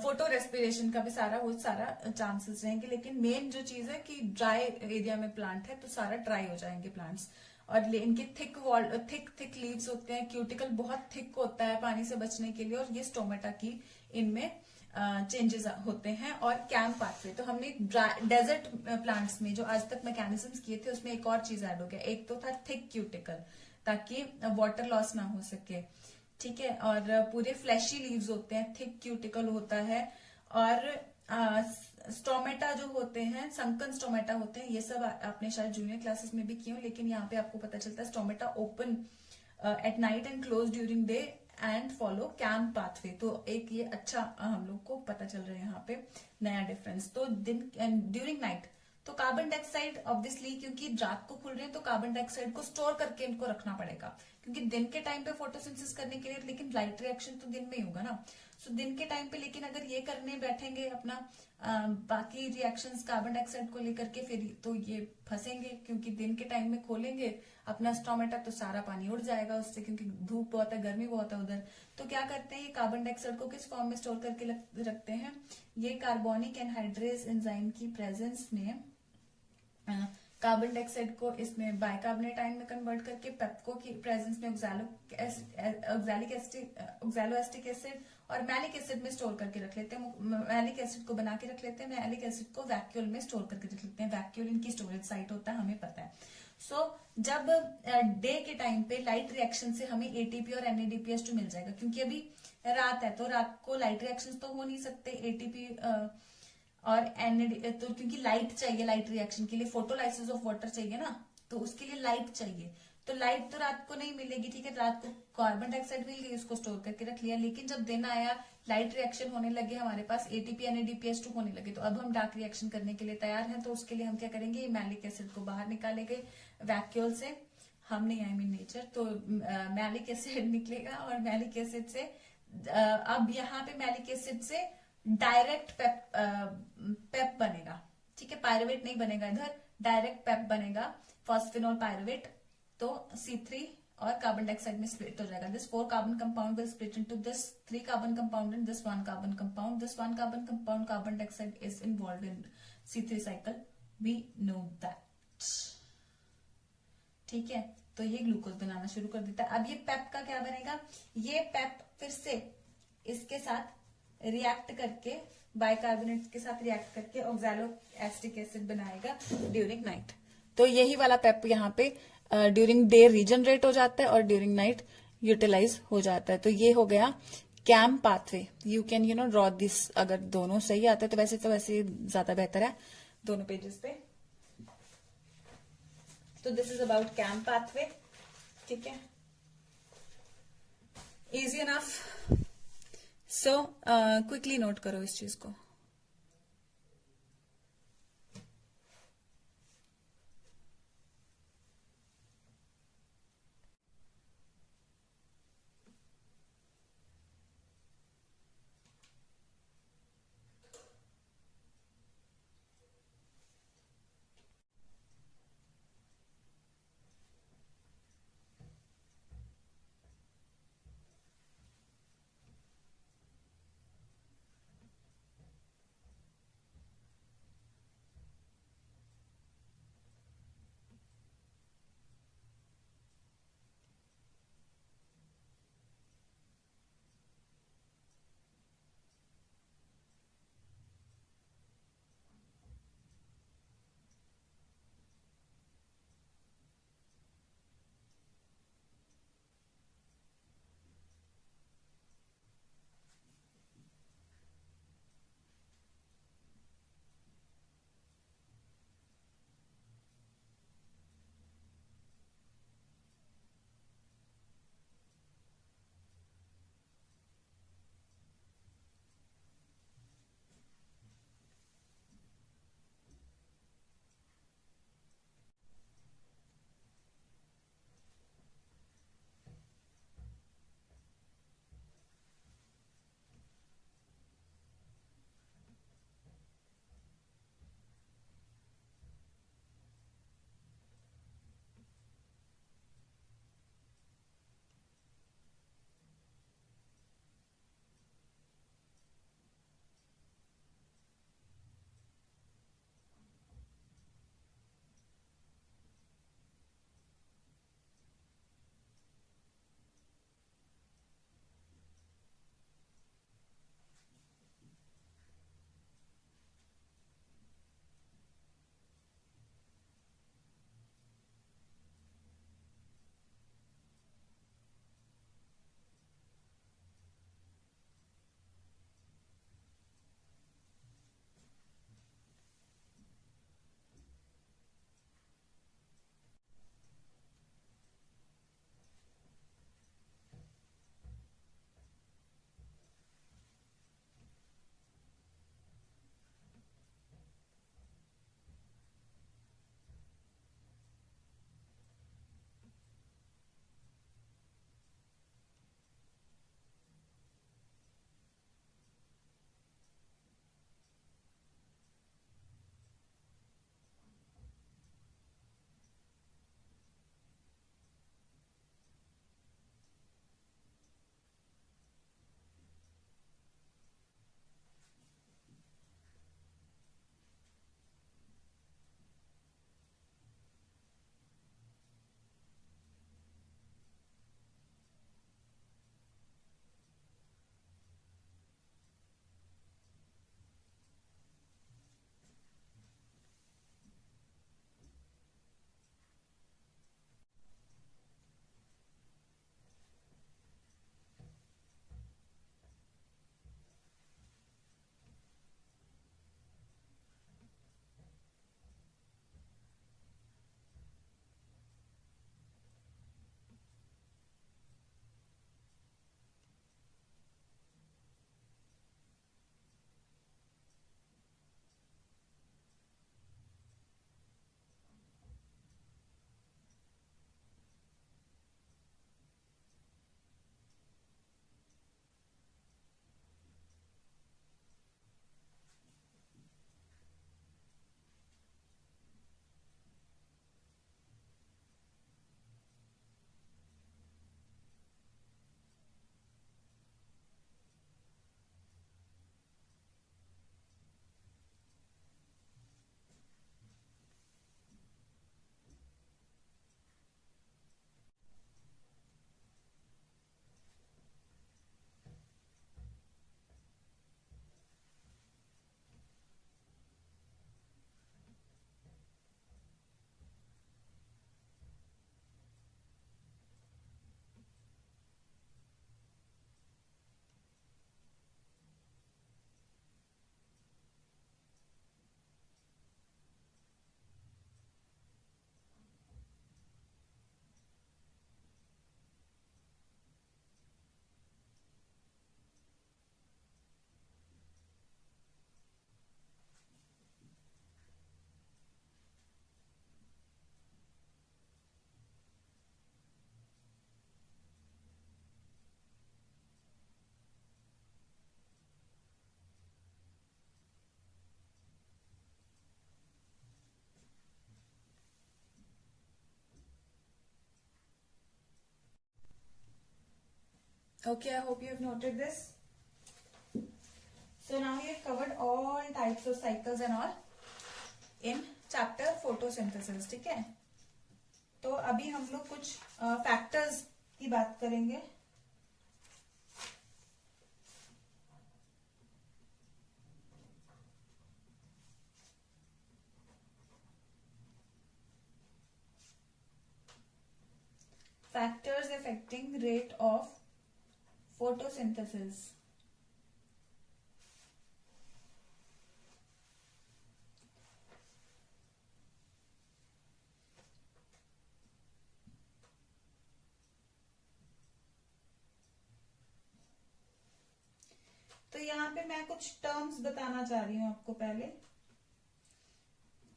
फोटो रेस्पिरेशन का भी सारा चांसेस रहेंगे, लेकिन मेन जो चीज है कि ड्राई एरिया में प्लांट है तो सारा ड्राई हो जाएंगे प्लांट्स। और इनके थिक लीव्स होते हैं, क्यूटिकल बहुत थिक होता है पानी से बचने के लिए, और ये स्टोमेटा की इनमें चेंजेस होते हैं। और कैम पाथवे, तो हमने डेजर्ट प्लांट्स में जो आज तक मैकेनिज्म्स किए थे उसमें एक और चीज ऐड हो गया, एक तो था थिक क्यूटिकल ताकि वाटर लॉस ना हो सके। ठीक है, और पूरे फ्लैशी लीव्स होते हैं, थिक क्यूटिकल होता है, और स्टोमेटा जो होते हैं, संकन स्टोमेटा होते हैं, ये सब आपने शायद जूनियर क्लासेस में भी किए हो, लेकिन यहाँ पे आपको पता चलता है stomata open at night and close during day and follow CAM pathway. तो एक ये अच्छा हम लोग को पता चल रहा है यहाँ पे नया डिफरेंस। तो दिन ड्यूरिंग नाइट तो कार्बन डाइऑक्साइड ऑब्वियसली, क्योंकि रात को खुल रहे हैं तो कार्बन डाइऑक्साइड को स्टोर करके इनको रखना पड़ेगा, क्योंकि दिन के टाइम पे फोटोसिंथेसिस करने के लिए, लेकिन लाइट रिएक्शन तो दिन में ही होगा ना, सो दिन के टाइम पे। लेकिन अगर ये करने बैठेंगे अपना बाकी रिएक्शंस कार्बन डाइऑक्साइड को लेकर के, फिर तो ये फंसेंगे, क्योंकि दिन के टाइम में खोलेंगे अपना स्टोमेटा तो सारा पानी उड़ जाएगा उससे, क्योंकि धूप बहुत है, गर्मी बहुत है उधर। तो क्या करते हैं, ये कार्बन डाइऑक्साइड को किस फॉर्म में स्टोर करके रखते हैं, ये कार्बोनिक एनहाइड्रेज एंजाइम की प्रेजेंस में कार्बन डाइऑक्साइड को इसमें बाइकार्बोनेट आयन में कन्वर्ट करके पेप्को की प्रेजेंस में ऑक्सैलोएस्टिक एसिड और मैलिक एसिड में स्टोर करके रख लेते हैं। मैलिक एसिड को बना के रख लेते हैं, मैलिक एसिड को वैक्यूल में स्टोर करके रख लेते हैं। वैक्यूल इनकी स्टोरेज साइट होता है, हमें पता है। जब डे के टाइम पे लाइट रिएक्शन से हमें एटीपी और NADPH2 मिल जाएगा, क्योंकि अभी रात है तो रात को लाइट रिएक्शन तो हो नहीं सकते, एटीपी और तो क्योंकि लाइट चाहिए, लाइट रिएक्शन के लिए फोटोलाइसिस ऑफ वाटर चाहिए ना, तो उसके लिए लाइट चाहिए। तो लाइट तो रात को नहीं मिलेगी, ठीक है, रात को कार्बन डाइऑक्साइड मिल गई, उसको स्टोर करके रख लिया। लेकिन जब दिन आया, लाइट रिएक्शन होने लगे, हमारे पास एटीपी NADPH2 होने लगे, तो अब हम डार्क रिएक्शन करने के लिए तैयार हैं। तो उसके लिए हम क्या करेंगे, मैलिक एसिड को बाहर निकालेंगे वैक्यूल से, हम नहीं, आई मीन नेचर। तो मैलिक एसिड निकलेगा, और मैलिक एसिड से अब यहाँ पे मैलिक एसिड से डायरेक्ट पेप बनेगा, ठीक है, पायरुवेट नहीं बनेगा इधर, डायरेक्ट पेप बनेगा, फॉस्फेनॉल पायरुवेट। तो C3 और कार्बन डाइऑक्साइड में स्प्लिट हो जाएगा। This 4 carbon compound will split into this 3 carbon compound and this 1 carbon compound. This 1 carbon compound carbon dioxide is involve in C3 cycle, we know that. ठीक है, तो ये glucose बनाना शुरू कर देता है। अब ये पेप का क्या बनेगा, ये पेप फिर से इसके साथ रिएक्ट करके, बाइकार्बोनेट के साथ रिएक्ट करके ऑक्सैलोएस्टिक एसिड बनाएगा ड्यूरिंग नाइट। तो यही वाला पेप यहाँ पे ड्यूरिंग डे रीजनरेट हो जाता है और ड्यूरिंग नाइट यूटिलाइज हो जाता है। तो ये हो गया CAM pathway. You can draw this, अगर दोनों सही आते हैं तो वैसे ज्यादा बेहतर है दोनों पेजेस पे। तो this is about CAM pathway, ठीक है, easy enough. So quickly note करो इस चीज को। Okay, I hope you have noted this. So now we have covered all types of cycles and all in chapter photosynthesis. ठीक है, तो अभी हम लोग कुछ फैक्टर्स की बात करेंगे. Factors affecting rate of photosynthesis. तो यहाँ पे मैं कुछ टर्म्स बताना चाह रही हूँ आपको पहले,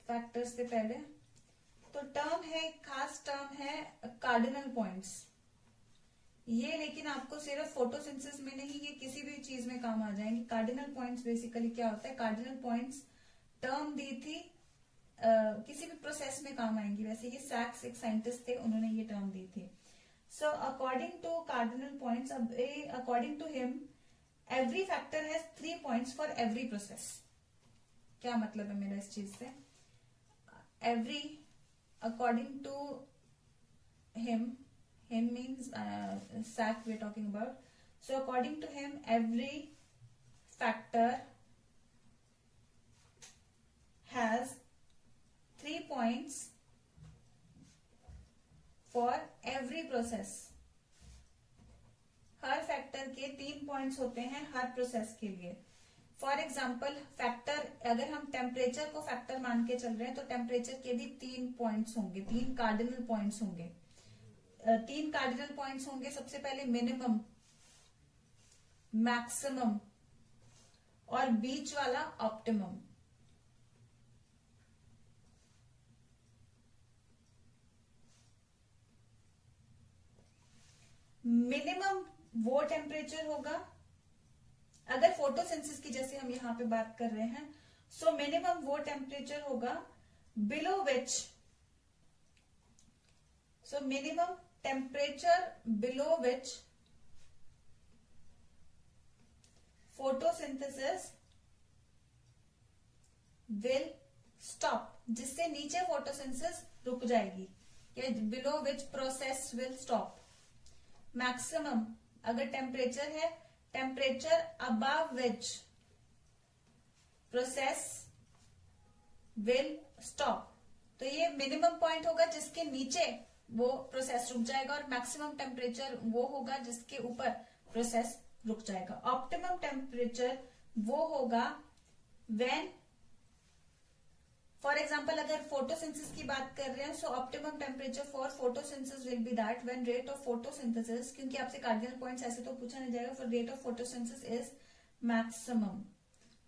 फैक्टर्स से पहले. तो टर्म है, खास टर्म है कार्डिनल पॉइंट्स. ये लेकिन आपको सिर्फ फोटोसिंथेसिस में नहीं, ये किसी भी चीज में काम आ जाएंगे. कार्डिनल पॉइंट्स बेसिकली क्या होता है? कार्डिनल पॉइंट्स टर्म दी थी, किसी भी प्रोसेस में काम आएंगी. वैसे ये सैक्स एक साइंटिस्ट थे, उन्होंने ये टर्म दी थी. So according to cardinal points, according to him every factor has 3 points for every process. क्या मतलब है मेरा इस चीज से? Every, according to him means sac we're talking about. So according to him, every factor has 3 points for every process. Her factor के 3 points होते हैं हर प्रोसेस के लिए. फॉर एग्जाम्पल, फैक्टर, अगर हम टेम्परेचर को फैक्टर मान के चल रहे हैं तो टेम्परेचर के भी 3 पॉइंट्स होंगे, 3 कार्डिनल पॉइंट्स होंगे. 3 कार्डिनल पॉइंट्स होंगे. सबसे पहले मिनिमम, मैक्सिमम और बीच वाला ऑप्टिमम. मिनिमम वो टेम्परेचर होगा, अगर फोटोसिंथेसिस की जैसे हम यहां पे बात कर रहे हैं, सो मिनिमम वो टेम्परेचर होगा below which, so minimum temperature below which photosynthesis will stop, जिससे नीचे photosynthesis रुक जाएगी, या below which process will stop. maximum, अगर temperature है, temperature above which process will stop. तो ये मिनिमम पॉइंट होगा जिसके नीचे वो प्रोसेस रुक जाएगा, और मैक्सिमम टेम्परेचर वो होगा जिसके ऊपर प्रोसेस रुक जाएगा. ऑप्टिमम टेम्परेचर वो होगा व्हेन, फॉर एग्जांपल अगर फोटोसिंथेसिस की बात कर रहे हैं, so optimum temperature for photosynthesis will be that when rate of photosynthesis, क्योंकि आपसे कार्डिनल पॉइंट्स ऐसे तो पूछा नहीं जाएगा, for rate of photosynthesis is maximum,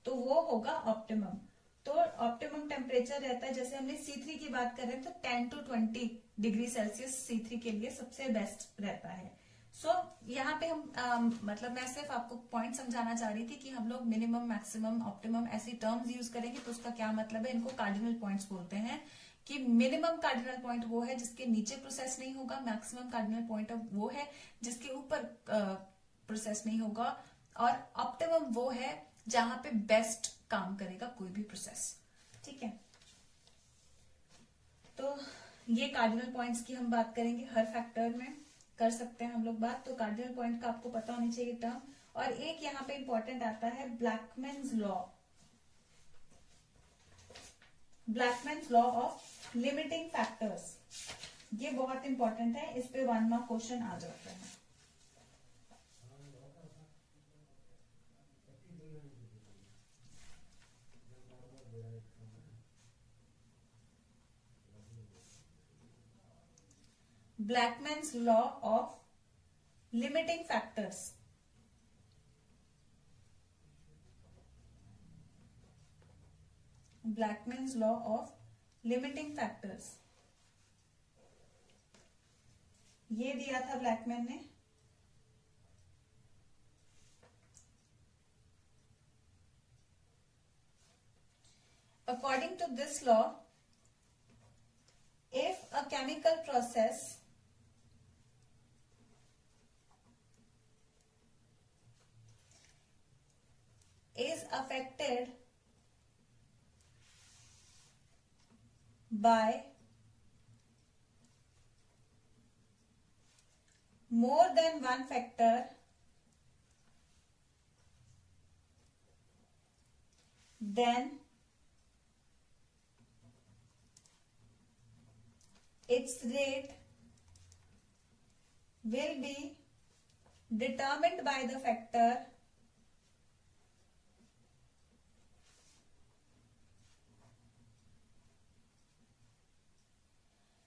तो वो होगा ऑप्टिमम. तो ऑप्टिमम टेम्परेचर रहता है, जैसे हमने C3 की बात कर रहे हैं तो 10 to 20 डिग्री सेल्सियस C3 के लिए सबसे बेस्ट रहता है. सो यहाँ पे हम मतलब मैं सिर्फ आपको पॉइंट समझाना चाह रही थी कि हम लोग मिनिमम, मैक्सिमम, ऑप्टिमम ऐसी टर्म्स यूज करेंगे तो उसका क्या मतलब है. इनको कार्डिनल पॉइंट्स बोलते हैं. कि मिनिमम कार्डिनल पॉइंट वो है जिसके नीचे प्रोसेस नहीं होगा, मैक्सिमम कार्डिनल पॉइंट वो है जिसके ऊपर प्रोसेस नहीं होगा, और ऑप्टिमम वो है जहां पे बेस्ट काम करेगा कोई भी प्रोसेस. ठीक है, तो ये कार्डिनल पॉइंट्स की हम बात करेंगे, हर फैक्टर में कर सकते हैं हम लोग बात. तो कार्डिनल पॉइंट का आपको पता होनी चाहिए टर्म. और एक यहाँ पे इंपॉर्टेंट आता है Blackman's law, Blackman's law of limiting factors. ये बहुत इंपॉर्टेंट है, इस पे 1 मार्क क्वेश्चन आ जाता है. Blackman's law of limiting factors. Blackman's law of limiting factors. ये दिया था ब्लैकमैन ने. According to this law, if a chemical process affected by more than one factor, then its rate will be determined by the factor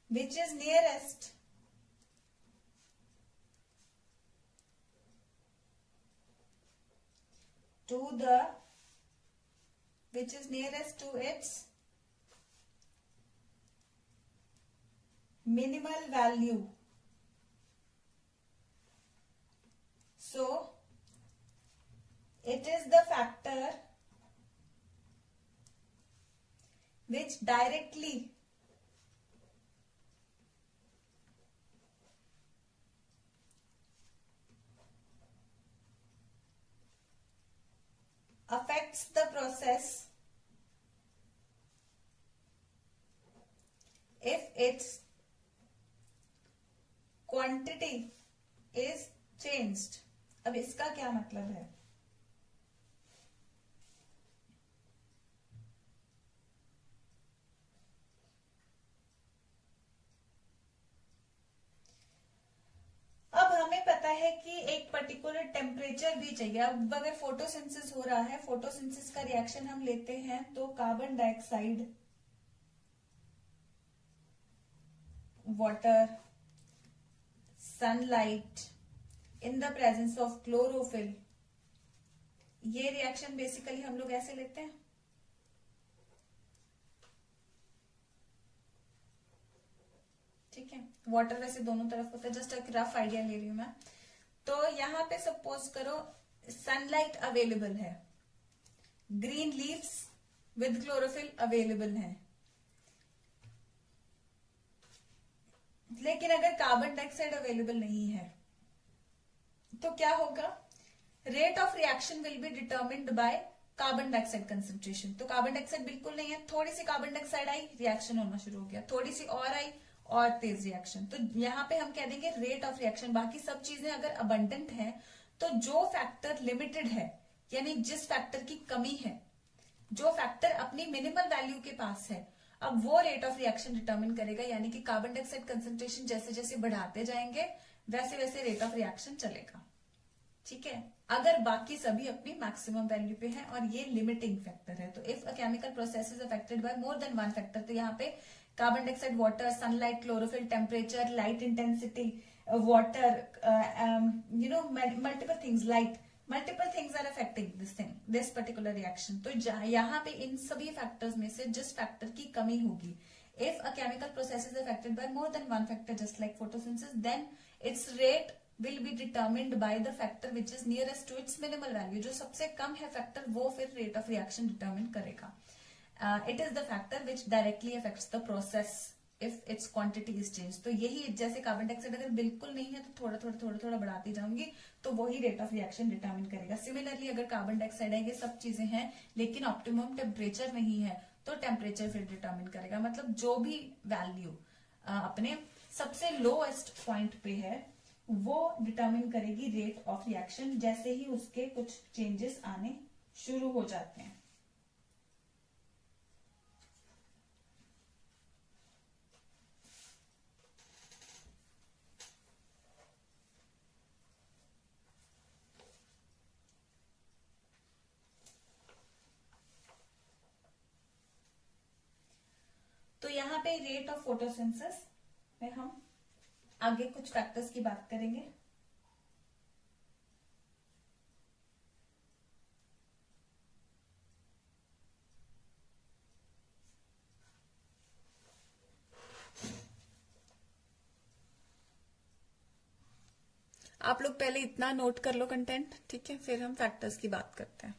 which is nearest to its minimal value. So it is the factor which directly affects the process if its quantity is changed. अब इसका क्या मतलब है? अब हमें पता है कि एक पर्टिकुलर टेम्परेचर भी चाहिए. अब अगर फोटोसिंथेसिस हो रहा है, फोटोसिंथेसिस का रिएक्शन हम लेते हैं तो carbon dioxide, water, sunlight in the presence of chlorophyll, ये रिएक्शन बेसिकली हम लोग ऐसे लेते हैं. ठीक है, वाटर वैसे दोनों तरफ होता है, जस्ट एक रफ आइडिया ले रही हूं मैं. तो यहां पे सपोज करो सनलाइट अवेलेबल है, green leaves with chlorophyll available है, लेकिन अगर कार्बन डाइऑक्साइड अवेलेबल नहीं है तो क्या होगा? Rate of reaction will be determined by carbon dioxide concentration. तो कार्बन डाइऑक्साइड बिल्कुल नहीं है, थोड़ी सी कार्बन डाइऑक्साइड आई, रिएक्शन होना शुरू हो गया, थोड़ी सी और आई और तेज रिएक्शन. तो यहाँ पे हम कह देंगे रेट ऑफ रिएक्शन. बाकी सब चीजें अगर अबंडेंट है तो जो फैक्टर लिमिटेड है, यानी जिस फैक्टर की कमी है, जो फैक्टर अपनी मिनिमल वैल्यू के पास है, अब वो रेट ऑफ रिएक्शन डिटर्मिन करेगा. यानी कि कार्बन डाइऑक्साइड कंसेंट्रेशन जैसे जैसे बढ़ाते जाएंगे वैसे वैसे रेट ऑफ रिएक्शन चलेगा. ठीक है, अगर बाकी सभी अपनी मैक्सिमम वैल्यू पे है और ये लिमिटिंग फैक्टर है. तो if a chemical process is affected by more than one factor, तो यहाँ पे carbon dioxide, water, sunlight, chlorophyll, temperature, light intensity, water, multiple things, light, multiple things are affecting this particular reaction. तो यहाँ पे इन सभी factors में से जिस फैक्टर की कमी होगी, if a chemical process is affected by more than one factor just like photosynthesis, then its rate will be determined by the factor which is nearest to its minimal value. जो सबसे कम है factor, वो फिर rate of reaction determine करेगा. It is the factor which directly affects the process if it's quantity is change. तो यही जैसे carbon dioxide अगर बिल्कुल नहीं है तो थोड़ा थोड़ा थोड़ा थोड़ा बढ़ाती जाऊंगी, तो वही रेट ऑफ रिएक्शन डिटर्मिन करेगा. सिमिलरली अगर कार्बन डाइऑक्साइड है, ये सब चीजें हैं लेकिन ऑप्टिमम टेम्परेचर नहीं है, तो टेम्परेचर फिर डिटर्मिन करेगा. मतलब जो भी वैल्यू अपने सबसे लोएस्ट पॉइंट पे है वो डिटर्मिन करेगी रेट ऑफ रिएक्शन, जैसे ही उसके कुछ चेंजेस आने शुरू हो जाते हैं. तो यहाँ पे रेट ऑफ फोटोसिंथेसिस में हम आगे कुछ फैक्टर्स की बात करेंगे. आप लोग पहले इतना नोट कर लो कंटेंट, ठीक है, फिर हम फैक्टर्स की बात करते हैं.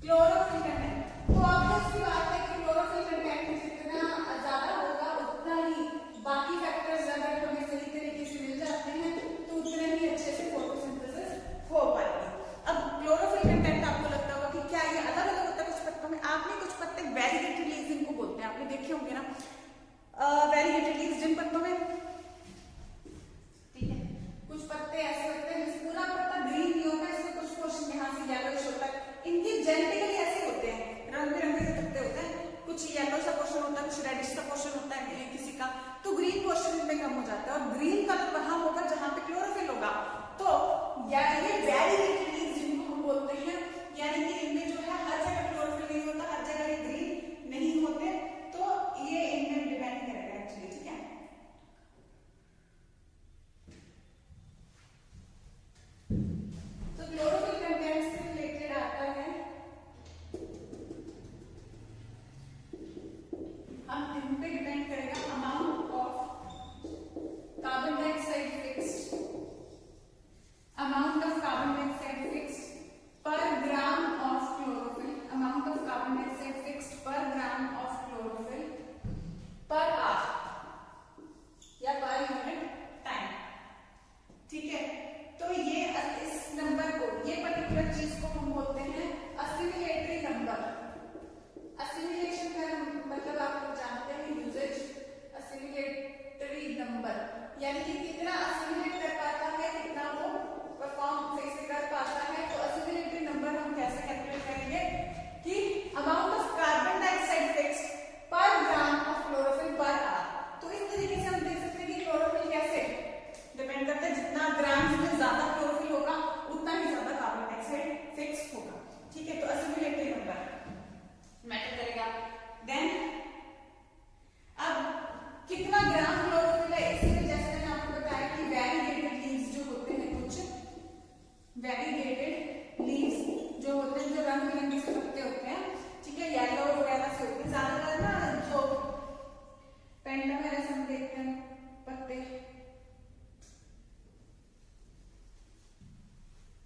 क्लोरोफिल कंटेंट, तो ऑब्वियस सी बात है कि क्लोरोफिल कंटेंट जितना ज्यादा होगा उतना ही बाकी फैक्टर्स अगर हमें सही तरीके से मिल जाते हैं तो उतने ही अच्छे से फोटोसिंथेसिस हो पाएगी। अब क्लोरोफिल कंटेंट आपको लगता होगा कि क्या ये अलग अलग होता है कुछ पत्तों में? आपने कुछ पत्ते वेरीगेटेड लीव्स इनको बोलते हैं, आपने देखे होंगे ना वेरीगेटेड लीव्स जिन पत्तों में, ठीक है, कुछ पत्ते ऐसे होते हैं जिससे पूरा पत्ता ग्रीन नहीं होता, इसमें कुछ पोर्शन यहाँ से येलोइश होता है, इनके जेनेटिकली ऐसे होते हैं, रंग बिरंगे से पत्ते होते हैं, कुछ येलो सा पोर्शन होता है, कुछ रेडिश सा पोर्शन होता है किसी का, तो ग्रीन पोर्शन इनमें कम हो जाता है और ग्रीन कलर वहां होगा जहां पे क्लोरोफिल होगा। तो ये वेरीगेटेड लीव्स जिनको हम बोलते हैं, यानी कि इनमें जो है हर जगह क्लोरोफिल नहीं होता, हर जगह ये ग्रीन नहीं होते, तो ये इनमें डिपेंड करेगा एक्चुअली, ठीक है। तो क्लोरोफिल कंटेंट से रिलेटेड आता है, हम इन पे डिपेंड करेगा amount of carbon dioxide fixed, amount of carbon dioxide fixed per gram of chlorophyll, amount of carbon dioxide fixed per gram of chlorophyll per hour या पर यूनिट टाइम, ठीक है। तो ये इस नंबर को, ये पर्टिकुलर चीज को हम बोलते हैं असिमिलेटरी नंबर। असिमिलेशन का मतलब आप लोग जानते हैं यूजेज, असिमिलेटरी नंबर यानी कि कितना असिमिलेट कर पाता है, कितना वो परफॉर्म सही से कर पाता है। तो असिमिलेटरी नंबर हम कैसे कैलकुलेट करेंगे कि amount of carbon dioxide fixed per gram of chlorophyll per hour. तो इस तरीके से हम देख सकते हैं कि क्लोरोफिल कैसे डिपेंड करता है, जितना ग्राम में ज्यादा क्लोरोफिल होगा उतना ही ज्यादा कार्बन डाइऑक्साइड फिक्स होगा, ठीक है। तो असिमिलेटरी नंबर मैटर करेगा। देन अब कितना ग्राम क्लोरोफिल है, इसलिए जैसे मैंने आपको बताया कि वेरीगेटेड लीव्स जो होते हैं, कुछ वेरीगेटेड लीव्स जो होते हैं, जो रंग बिरंगे से पत्ते होते हैं, ठीक है, येलो वगैरह से होते हैं, ज्यादातर ना जो पेंटामेरस हम देखते हैं पत्ते,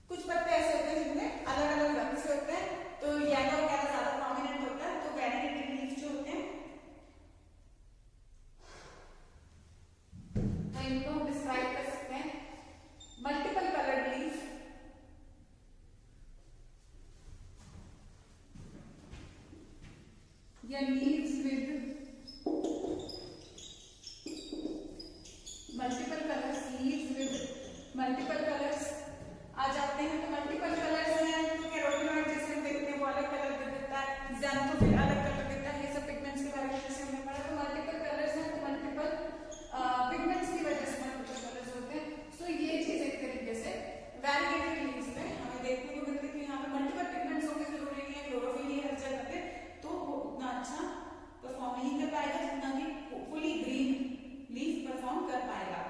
कुछ पत्ते ऐसे होते हैं जिनमें अलग अलग रंग से होते हैं, तो येलो वगैरह ज्यादा प्रोमिनेंट होता है। तो वेरीगेटेड लीव्स जो होते हैं तो इनको हम डिस्क्राइब कर सकते हैं मल्टीपल कलर्ड लीव्स, या leaves with multiple colours, leaves with multiple colours आ जाते हैं। तो मल्टीपल कलर्स हैं तो कैरोटिनॉइड जैसे हम देखते हैं वो अलग कलर दे देता है, ज़ैंथोफिल अलग कलर देता है, ये सब पिगमेंट्स के बारे में जैसे हमने पढ़ा। तो मल्टीपल कलर्स हैं, तो मल्टीपल पिगमेंट्स की वजह से मल्टीपल कलर्स होते हैं। सो ये चीज एक तरीके से वेरीगेटेड लीव्स में हमें देखने को मिलती है कि यहाँ पे मल्टीपल पिगमेंट्स होंगे, जरूरी नहीं है क्लोरोफिल ही हर जगह पे, तो वो उतना अच्छा परफॉर्म नहीं कर पाएगा जितना कि फुली ग्रीन लीफ परफॉर्म कर पाएगा।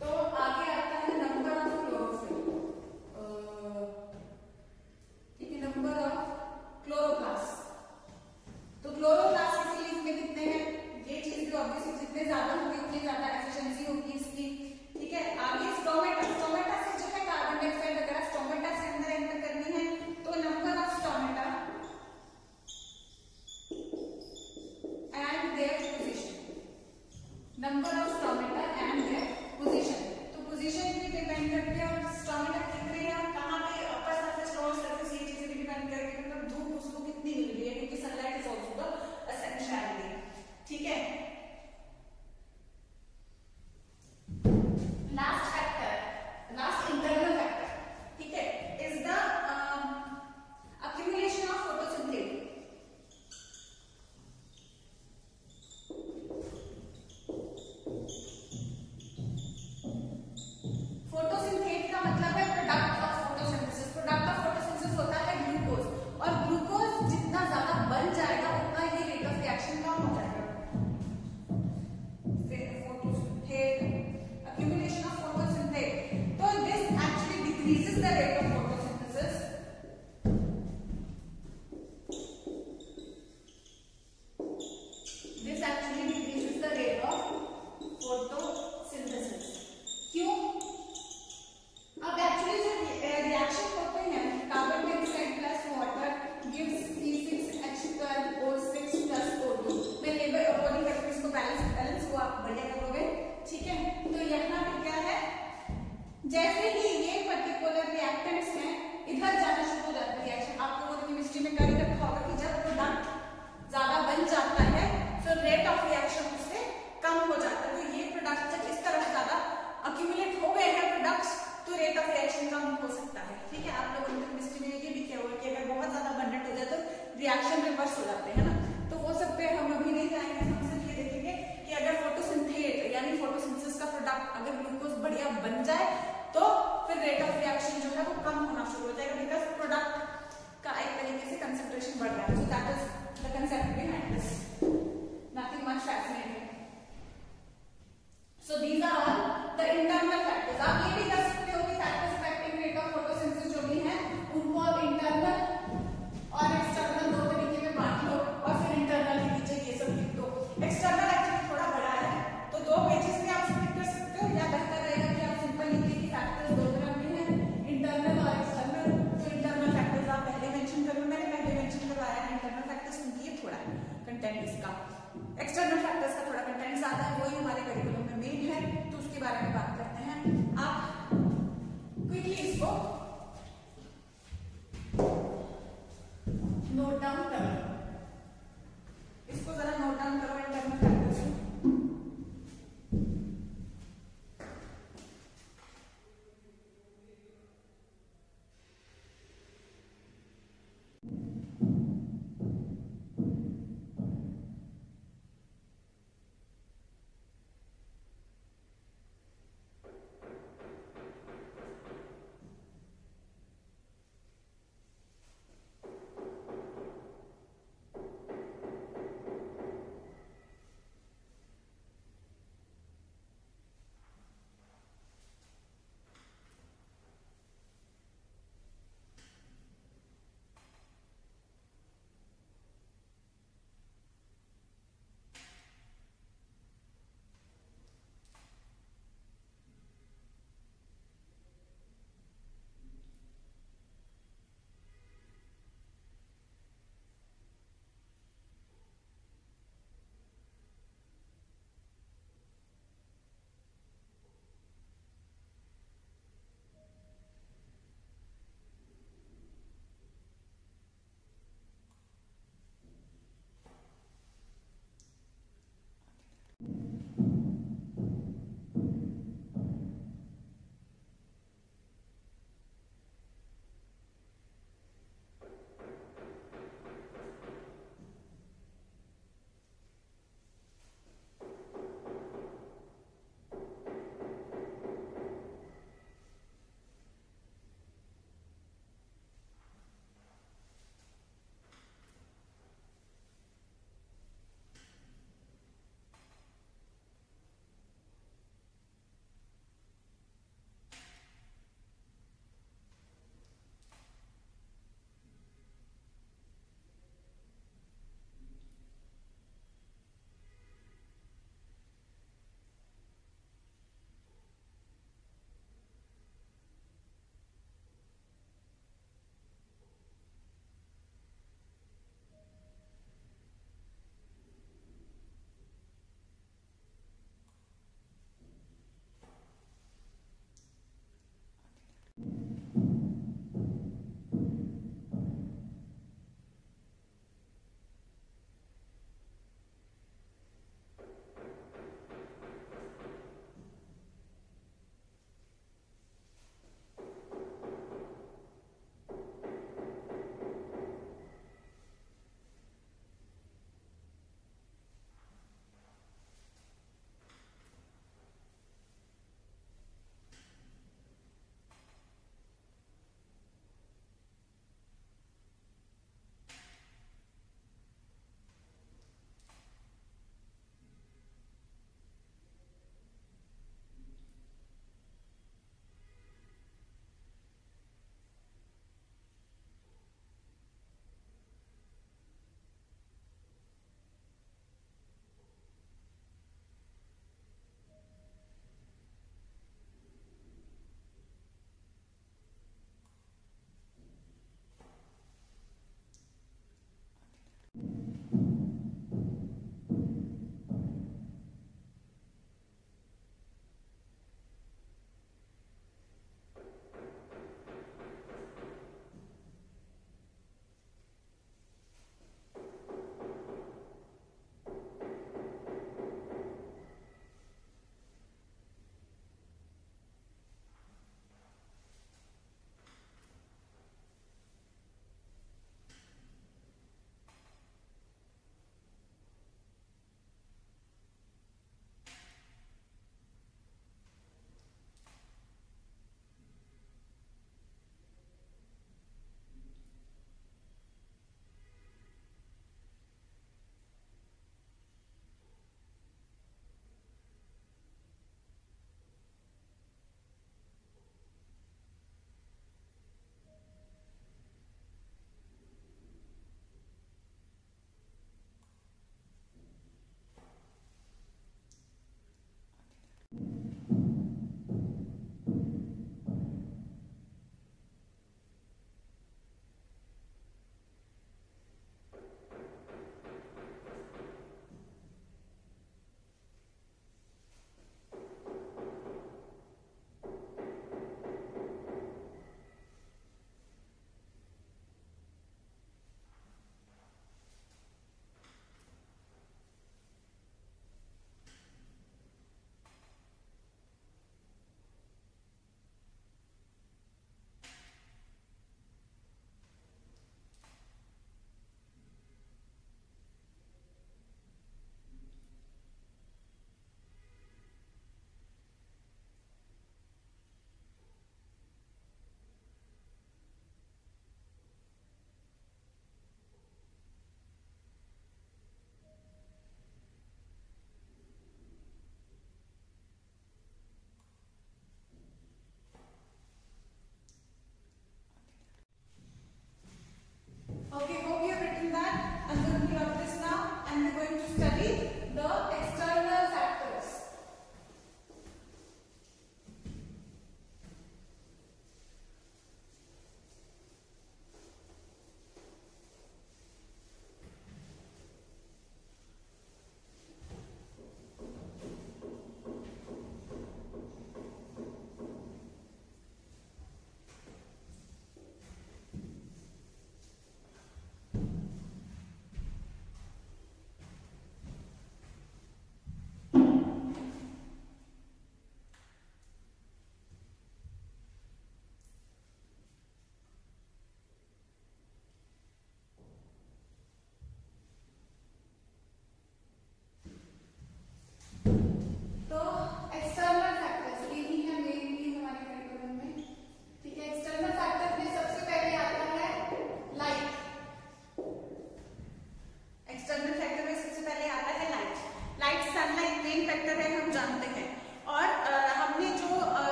तो आगे आता है नंबर ऑफ क्लोरोफिल, ठीक है, नंबर ऑफ क्लोरोप्लास्ट। तो क्लोरोप्लास्ट किसी लीफ में कितने हैं, ये चीज भी ऑब्वियसली जितने ज्यादा होंगे उतनी ज्यादा एफिशिएंसी होगी इसकी, ठीक है। आगे स्टोमेटा, स्टोमेटा से जो है कार्बन डाइऑक्साइड वगैरह स्टोमेटा से अंदर एंटर करनी है, तो number of stomata and their position, number of stomata and their position. तो पोजीशन भी डिपेंड करती है और स्टोमेटा कितने हैं, कहां पे, अपर सरफेस, लोअर सरफेस, ये चीजें भी डिपेंड करती है, मतलब धूप उसको कितनी मिल रही है, क्योंकि sunlight is also the essentiality, ठीक है। Last factor, last internal factor, ठीक है, is the accumulation of photosynthetic। फोटोसिंथेट का मतलब है product of photosynthesis. Product of photosynthesis होता है ग्लूकोज, और ग्लूकोज जितना ज्यादा बन जाएगा उतना ही रेट ऑफ रिएक्शन कम हो जाएगा। फोटोसिंथेट, accumulation of photosynthate, तो this actually decreases the rate of photosynthesis। This actually decreases the rate of photosynthesis। क्यों? अब एक्चुअली जो नोट डाउन करो, इसको जरा नोट डाउन करो एंड टाइम फैक्टर्स।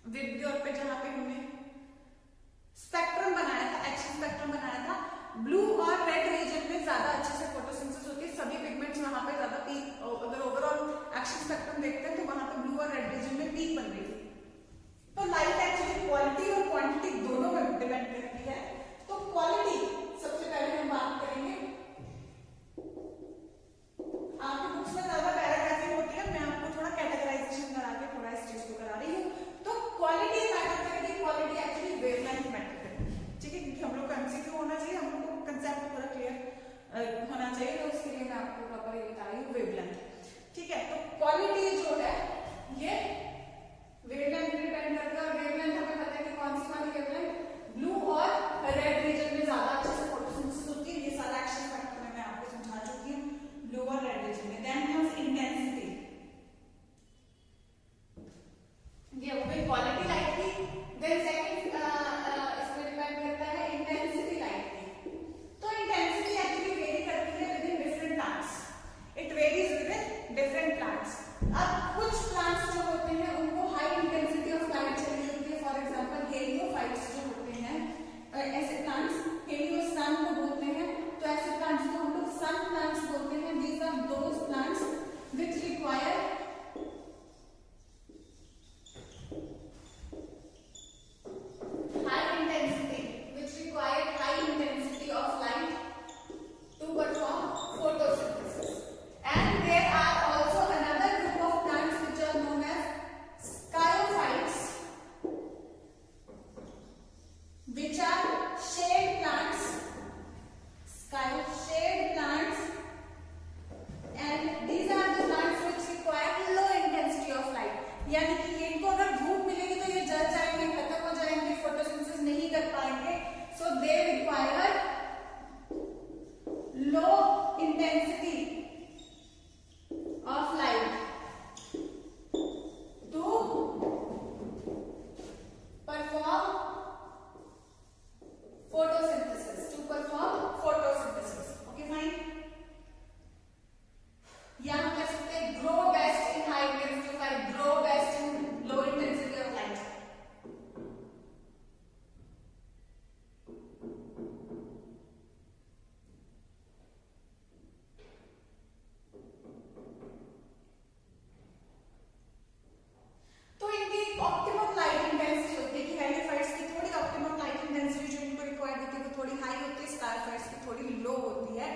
विबग्योर पे जहां पे हमने स्पेक्ट्रम बनाया था, एक्शन स्पेक्ट्रम बनाया था, ब्लू और रेड रीजन में ज्यादा अच्छे से फोटोसिंथेसिस होती है, सभी पिगमेंट्स वहां पे ज्यादा पीक, अगर ओवरऑल एक्शन स्पेक्ट्रम देखते हैं तो वहां पे ब्लू और रेड रीजन में पीक बन रही थी। तो लाइट एक्चुअली क्वालिटी और क्वांटिटी दोनों में डिपेंड करती है। तो क्वालिटी सबसे पहले हम बात करेंगे, आपकी बुक्स में ज्यादा पैराग्राफिंग होती है, मैं आपको थोड़ा कैटेगराइजेशन करा के थोड़ा इस चीज को करा रही हूँ। तो क्वालिटी मैटर करेगी, क्वालिटी एक्चुअली वेवलेंथ मैटर करेगी, ठीक है, क्योंकि हम लोग का एमसीक्यू होना चाहिए, हम लोग को कंसेप्ट पूरा क्लियर होना चाहिए, तो उसके लिए मैं आपको प्रॉपर ये बता रही हूँ वेवलेंथ, ठीक है। तो क्वालिटी जो है ये वेवलेंथ पे डिपेंड करता है, और वेवलेंथ हमें पता है कि कौन सी वाली वेवलेंथ, ब्लू और रेड रीजन में ज्यादा अच्छे से फोटोसिंथेसिस होती है, ये सारा एक्शन फैक्टर मैं आपको समझा चुकी हूँ, ब्लू और रेड रीजन में। देन कम्स इंटेंसिटी, ये हो गई क्वालिटी लाइट की। देन सेकंड इसमें डिपेंड करता है इंटेंसिटी लाइट की। तो इंटेंसिटी एक्चुअली वेरी करती है with in different plants, it varies with in different plants. अब कुछ प्लांट्स जो होते हैं उनको हाई इंटेंसिटी ऑफ लाइट चाहिए होती है, फॉर एग्जांपल हेलियोफाइट्स जो होते हैं, ऐसे प्लांट्स हेलियो सन को बोलते हैं, तो ऐसे प्लांट्स को हम लोग सन प्लांट्स बोलते हैं। These are those plants which require high intensity, which require high intensity of light to perform photosynthesis. And there are also another group of plants which are known as skyophytes, which are shade plants, shade plants, and these are the plants which require low intensity of light. यानी कि इनको अगर धूप मिलेगी तो ये जल जाएंगे, खत्म हो जाएंगे, फोटोसिंथेसिस नहीं कर पाएंगे, so they require low intensity of light to perform photosynthesis, okay fine. या हम कह सकते हैं grow best in high intensity of light, grow best in low intensity of light. तो इनकी ऑप्टिमम लाइट इंटेंसिटी होती है कि हेलियोफाइट्स की थोड़ी ऑप्टिमम लाइट इंटेंसिटी जो इनको रिक्वायर्ड होती है वो थोड़ी हाई होती है, स्कायोफाइट्स की थोड़ी लो होती है।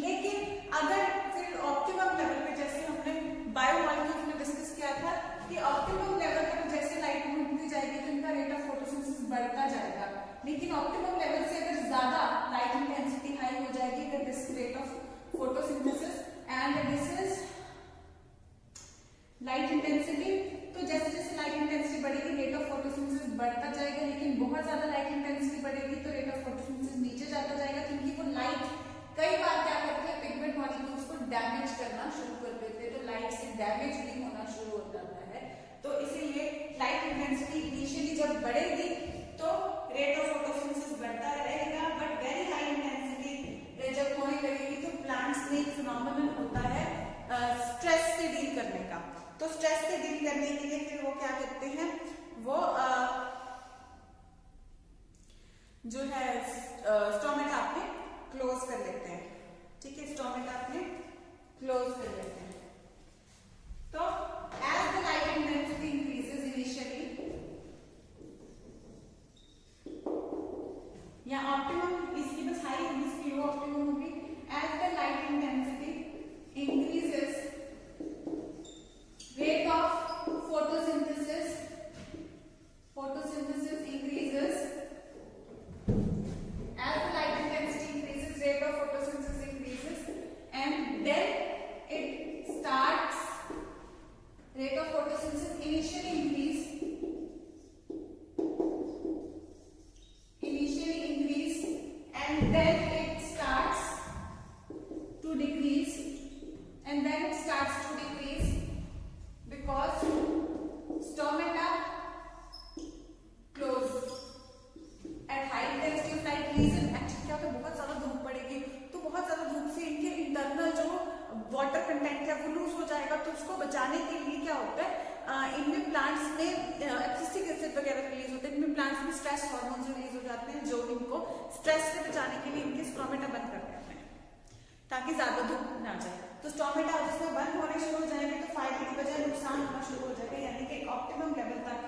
लेकिन अगर फिर ऑप्टिमम लेवल पे, जैसे हमने बायोमॉलिक्यूल्स में डिस्कस किया था कि ऑप्टिमम लेवल पर जैसे लाइट बढ़ती जाएगी तो इनका रेट ऑफ फोटोसिंथेसिस बढ़ता जाएगा, लेकिन ऑप्टिमम लेवल से अगर ज्यादा लाइट इंटेंसिटी हाई हो जाएगी, then this rate of photosynthesis and this is light intensity. तो जैसे जैसे लाइट इंटेंसिटी बढ़ेगी रेट ऑफ फोटोसिंथेसिस बढ़ता जाएगा, लेकिन बहुत ज्यादा लाइट इंटेंसिटी बढ़ेगी तो रेट ऑफ फोटोसिंथेसिस नीचे जाता जाएगा, क्योंकि वो लाइट कई बार क्या करते हैं, पिगमेंट मॉलिक्यूल्स को डैमेज करना शुरू कर देते हैं, तो लाइट से डैमेज भी होना शुरू हो जाता है। तो इसीलिए लाइट इंटेंसिटी इनिशियली जब बढ़ेगी तो रेट ऑफ फोटोसिंथेसिस बढ़ता रहेगा, बट वेरी हाई इंटेंसिटी जब होने लगेगी तो प्लांट्स में एक फिनोमेनन होता है स्ट्रेस से डील करने का। तो स्ट्रेस से डील करने के लिए फिर वो क्या करते हैं, वो जो है स्टोमेटा अपने क्लोज कर लेते हैं, ठीक है, स्टोमेटा अपने क्लोज कर लेते हैं। तो as the light intensity increases initially, या ऑप्टिमम इसकी बस हाई, इसकी लो ऑप्टिमम होगी, as the light intensity increases rate of photosynthesis increases, as the light intensity increases rate of photosynthesis increases, and then it starts, rate of photosynthesis initially increase, and then it starts to decrease, and then it starts to decrease because stomata close at high intensity of light. reason actually क्या होता है, बहुत ज्यादा धूप पड़ेगी तो बहुत ज्यादा धूप से इनके इंटरनल जो वाटर कंटेंट है वो लूज हो जाएगा, तो उसको बचाने के लिए क्या होता है, इनमें प्लांट्स में एब्सिसिक एसिड वगैरह रिलीज होते हैं, इनमें प्लांट्स में स्ट्रेस हार्मोन्स रिलीज हो जाते हैं जो इनको स्ट्रेस से बचाने के लिए इनके स्टोमेटा बंद कर देते हैं ताकि ज्यादा धूप ना जाए। तो स्टोमेटा जिसमें बंद होने शुरू हो जाएंगे तो फायदे की बजाय नुकसान होना शुरू हो जाएगा, यानी कि एक ऑप्टिमम लेवल तक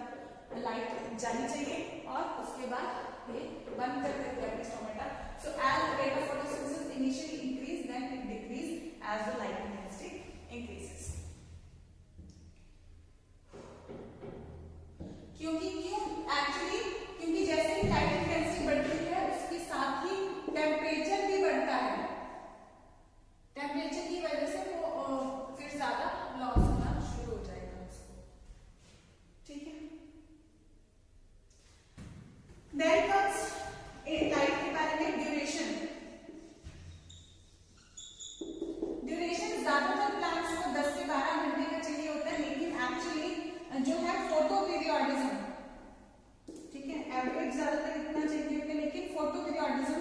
लाइट जानी चाहिए और उसके बाद ये बंद कर देते हैं अपने stomata. So as rate of photosynthesis initially increase then it decrease as the light intensity increases. क्योंकि जैसे ही लाइट इंटेंसिटी बढ़ती है उसके साथ ही टेम्परेचर भी बढ़ता है। टेम्परेचर की वजह से वो फिर ज्यादा लॉस होना शुरू हो जाएगा उसको, ठीक है। देन कम्स लाइट के बारे में ड्यूरेशन। ड्यूरेशन ज्यादातर प्लांट्स को 10 से 12 घंटे का चाहिए होता है, लेकिन एक्चुअली जो है फोटो पीरियोडिज्म, ठीक है, एवरेज ज्यादातर इतना चाहिए होता है, लेकिन फोटो पीरियोडिज्म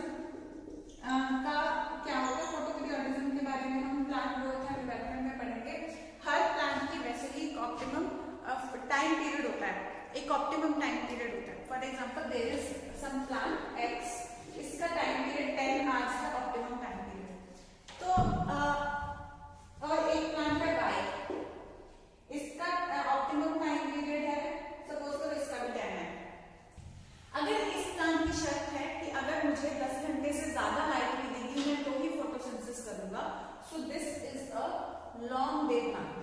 का क्या होगा, फोटो पीरियोडिज्म के बारे में हम प्लांट ग्रोथ एंड डेवलपमेंट में पढ़ेंगे। हर प्लांट की वैसे ही एक ऑप्टिमम टाइम पीरियड होता है, एक ऑप्टिमम टाइम पीरियड होता है। For example there is some plant X, इसका टाइम पीरियड 10 आवर्स का ऑप्टिमम टाइम पीरियड। तो और एक प्लांट है वाई, इसका ऑप्टिमम टाइम पीरियड है सपोज करो इसका भी 10 है। अगर इस प्लांट की शर्त है कि अगर मुझे 10 घंटे से ज्यादा लाइट मिलेगी मैं तो ही फोटोसिंथेसिस करूंगा, सो this is a long day plant.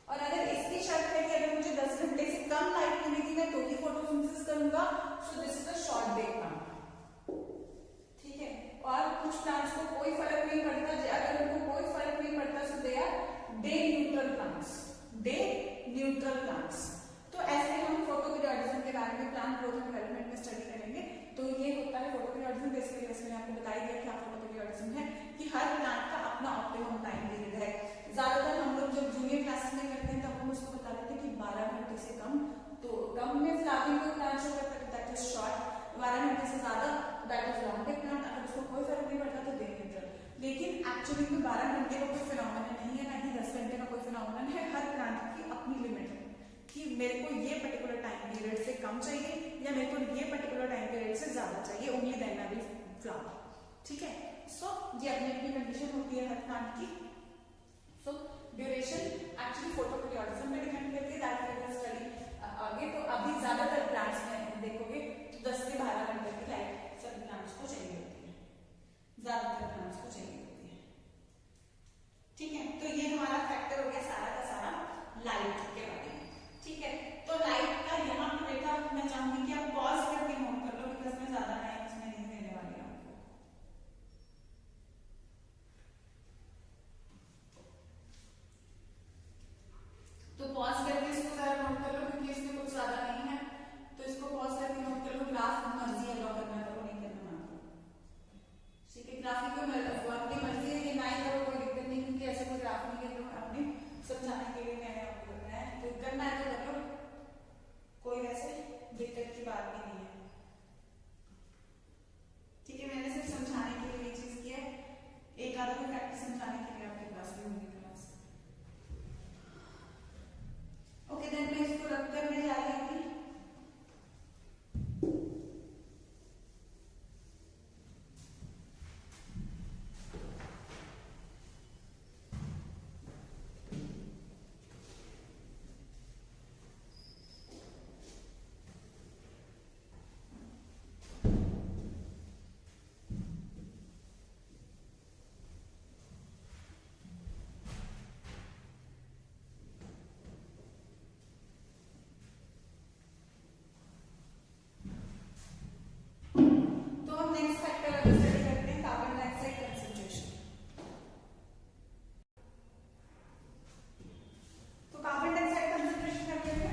और अगर इसकी शर्त है कि अगर मुझे 10 घंटे से कम लाइट मिलेगी मैं तो ही फोटोसिंथेसिस करूंगा, सो this is a short day plant, ठीक है। और कुछ प्लांट्स को कोई फर्क नहीं पड़ता, अगर उनको कोई फर्क नहीं पड़ता so they are day neutral plants, day neutral plants. तो ऐसे हम फोटो पीरियोडिज्म के बारे में प्लांट ग्रोथ एंड डेवलपमेंट में स्टडी करेंगे। तो ये होता है फोटो पीरियोडिज्म। बेसिकली वैसे मैंने आपको बता दिया क्या फोटो पीरियोडिज्म है, कि हर प्लांट का अपना ऑप्टिमम टाइम पीरियड है। ज्यादातर हम लोग जब जूनियर क्लासेस में करते हैं तब हम उसको बता देते हैं कि 12 घंटे से कम, तो कम में फ्लावरिंग कोई प्लांट शो करता है दैट इज शॉर्ट, 12 घंटे से ज्यादा that is long day plant. अगर उसको कोई फर्क नहीं पड़ता तो डे न्यूट्रल। लेकिन एक्चुअली में 12 घंटे का कोई फिनोमेनन नहीं है, ना ही 10 घंटे का कोई फिनोमेनन है। हर प्लांट की अपनी लिमिट है कि मेरे को ये पर्टिकुलर टाइम पीरियड से कम चाहिए या मेरे को ये पर्टिकुलर टाइम पीरियड से ज्यादा चाहिए, only then I will flower, ठीक है। सो ये अपनी अपनी कंडीशन होती है हर प्लांट की। सो ड्यूरेशन एक्चुअली फोटो पीरियोडिज्म पे डिपेंड करती है, दैट वी विल स्टडी आगे। तो अभी ज्यादातर प्लांट्स में देखोगे तो 10 से 12 घंटे की लाइट सभी प्लांट्स को चाहिए होती है, ज्यादातर प्लांट्स को चाहिए होती है, ठीक है। तो ये हमारा फैक्टर हो गया सारा का सारा लाइट के बारे में, ठीक है। तो लाइट का यहाँ पे बेटा मैं चाहूंगी कि आप पॉज करके नोट कर लो, बिकॉज मैं ज्यादा टाइम इसमें नहीं देने वाली हूँ आपको। तो पॉज करके इसको जरा नोट कर लो, क्योंकि इसमें कुछ ज्यादा नहीं है, तो इसको पॉज करके नोट कर लो। ग्राफ मर्जी है, ड्रॉ करना करो नहीं करना आपको, ठीक है। ग्राफिक को आपकी मर्जी है, ये ना ही करो कोई दिक्कत नहीं, क्योंकि ऐसे कोई ग्राफ नहीं है, आपने समझाने के लिए मैंने आपको करना है, तो करना है तो कर लो, कोई वैसे दिक्कत की बात भी नहीं है, ठीक है। मैंने सिर्फ समझाने के लिए ये चीज की है, एक आधा को प्रैक्टिस समझाने के लिए आपके पास भी होगी क्लास। ओके देन मैं इसको रख कर मैं जा रही हूँ। नेक्स्ट फैक्टर अगर स्टडी करते हैं कार्बन डाइऑक्साइड कंसंट्रेशन। तो कार्बन डाइऑक्साइड कंसंट्रेशन का क्या है,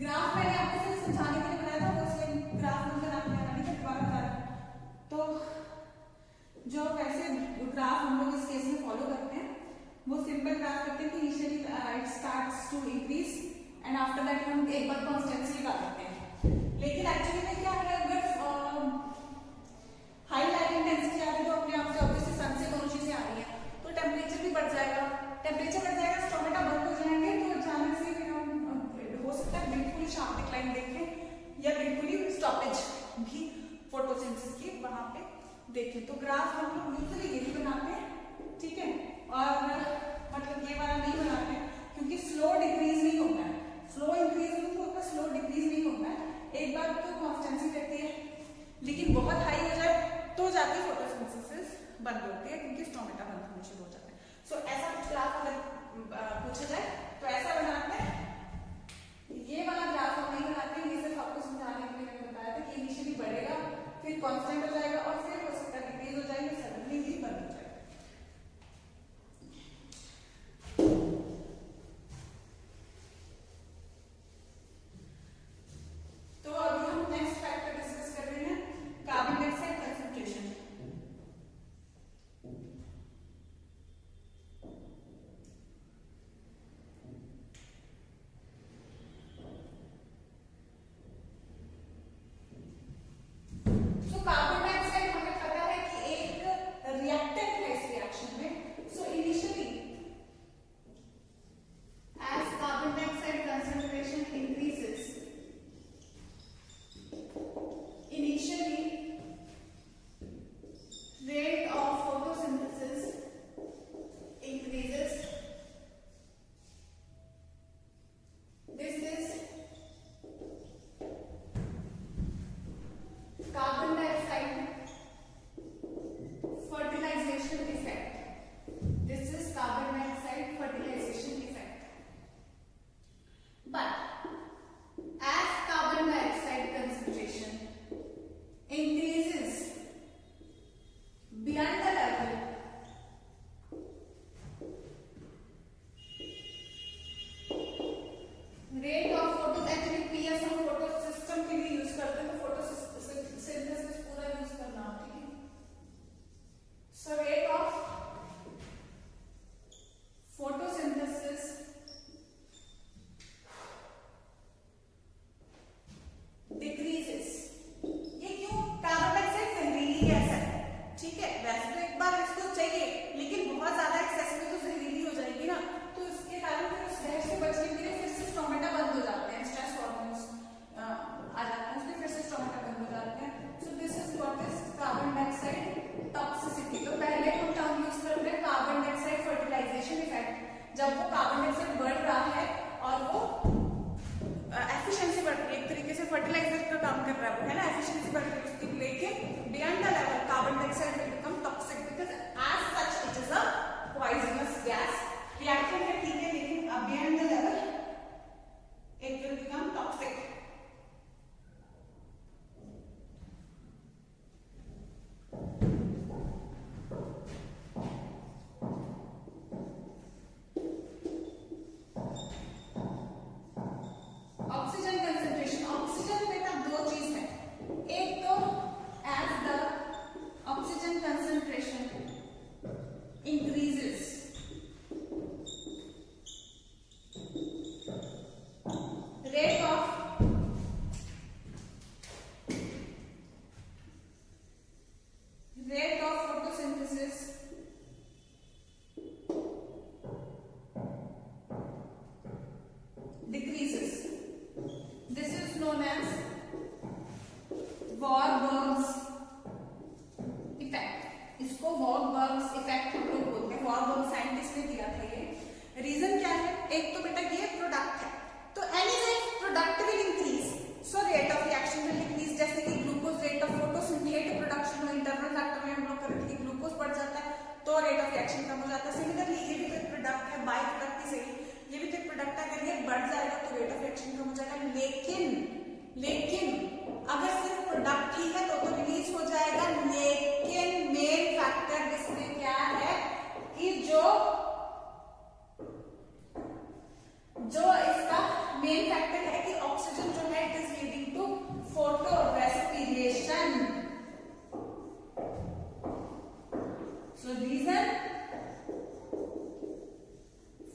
ग्राफ मैंने आपको सिर्फ समझाने के लिए बनाया था, वो इसलिए ग्राफ नंबर आपने बनाने के दोबारा बता रहा। तो जो वैसे ग्राफ हम लोग इस केस में फॉलो करते हैं वो सिंपल ग्राफ करते हैं कि initially it starts to increase and after that हम एक बार कांस्टेंसी लगा देते हैं। लेकिन एक्चुअली में क्या है, अगर हाई लाइट इंटेंसिटी आ रही है तो अपने आप से ऑब्वियसली सन से दोनों चीजें आ रही है, तो टेम्परेचर भी बढ़ जाएगा। टेम्परेचर बढ़ जाएगा, स्टोमेटा बंद हो जाएंगे, तो अचानक से देखें तो ग्राफ हम लोग यूजुअली यही बनाते हैं, ठीक है, और मतलब ये वाला नहीं बनाते हैं क्योंकि स्लो डिक्रीज नहीं होता है, स्लो इंक्रीज होता है, स्लो डिक्रीज नहीं होता है। एक बार तो कॉन्स्टेंसी रहती है, लेकिन बहुत हाई हो जाए तो जाके फोटोसिंथेसिस बंद होती है क्योंकि स्टोमेटा बंद होने शुरू हो जाता है। सो ऐसा कुछ ग्राफ अगर पूछा जाए तो ऐसा बनाते हैं। ये वाला ग्राफ हम नहीं बनाते हैं, ये सिर्फ आपको समझाने के लिए मैंने बताया था कि इनिशियली बढ़ेगा, फिर कांस्टेंट हो जाएगा और फिर हो सकता है डिक्रीज हो जाएगी, सडनली ही बंद हो जाएगा। तो अभी हम नेक्स्ट फैक्टर डिस्कस कर रहे हैं, carbon dioxide concentration. Carbon dioxide हमें पता है कि एक रिएक्टेंट है इस रिएक्शन में। So initially as carbon dioxide concentration increases, initially rate of photosynthesis increases. This is carbon dioxide fertilization effect. This is carbon dioxide fertilization effect. But as carbon dioxide concentration increases beyond the level rate of photos, actually PS हम photo system के लिए use करते हैं, तो photosynthesis पूरा use करना, ठीक है। So rate of photosynthesis decreases. ये क्यों? कार्बन डाइऑक्साइड जहरीली गैस है, ठीक है, वैसे तो एक बार इसको चाहिए, लेकिन बहुत ज्यादा एक्सेस में तो जहरीली हो जाएगी ना, तो इसके कारण फिर उस गैस से बचने के लिए फिर से स्टोमेटा बंद हो जाते हैं, स्ट्रेस हार्मोन्स आ जाते हैं, उसमें फिर से स्टोमेटा बंद हो जाते हैं। सो this is what is carbon dioxide toxicity. तो पहले हम टर्म यूज करते हैं कार्बन डाइऑक्साइड फर्टिलाइजेशन इफेक्ट, जब वो कार्बन डाइऑक्साइड बढ़ रहा है और वो एफिशिएंसी बढ़ रही है, एक तरीके से फर्टिलाइजर का काम कर रहा है वो, है ना, एफिशिएंसी बढ़ रही है उसकी, लेकिन beyond the level carbon dioxide will become toxic because as such it is a poisonous gas. Reaction है, ठीक है, लेकिन beyond the level it will become toxic. Oxygen concentration, oxygen बेटा दो चीज है, एक तो as the oxygen concentration increases, rate of photosynthesis decreases. This is known as Warburg's effect. इसको Warburg's effect हम लोग बोलते हैं, Warburg साइंटिस्ट ने दिया था ये। रीजन क्या है? एक तो बेटा ये प्रोडक्ट है, तो any type product will increase, so rate of reaction will decrease. जैसे कि ग्लूकोज रेट ऑफ फोटोसिंथेट प्रोडक्शन में इंटरनल फैक्टर में हम लोग करते हैं, ग्लूकोज बढ़ जाता है तो रेट ऑफ रिएक्शन कम हो जाता है। सिमिलरली ये भी कोई प्रोडक्ट है, बाय प्रोडक्ट ही सही, ये भी तो एक प्रोडक्ट है, अगर ये बढ़ जाएगा तो रेट ऑफ रिएक्शन कम हो जाएगा। लेकिन अगर सिर्फ प्रोडक्ट ही है तो रिलीज हो जाएगा, लेकिन मेन फैक्टर इसमें क्या है कि जो इसका मेन फैक्टर है कि ऑक्सीजन जो है it is leading to photorespiration. So reason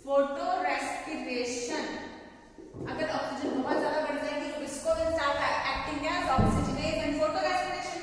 photorespiration. अगर ऑक्सीजन बहुत ज्यादा बढ़ जाएगी तो इसको will start acting as oxygenase and photorespiration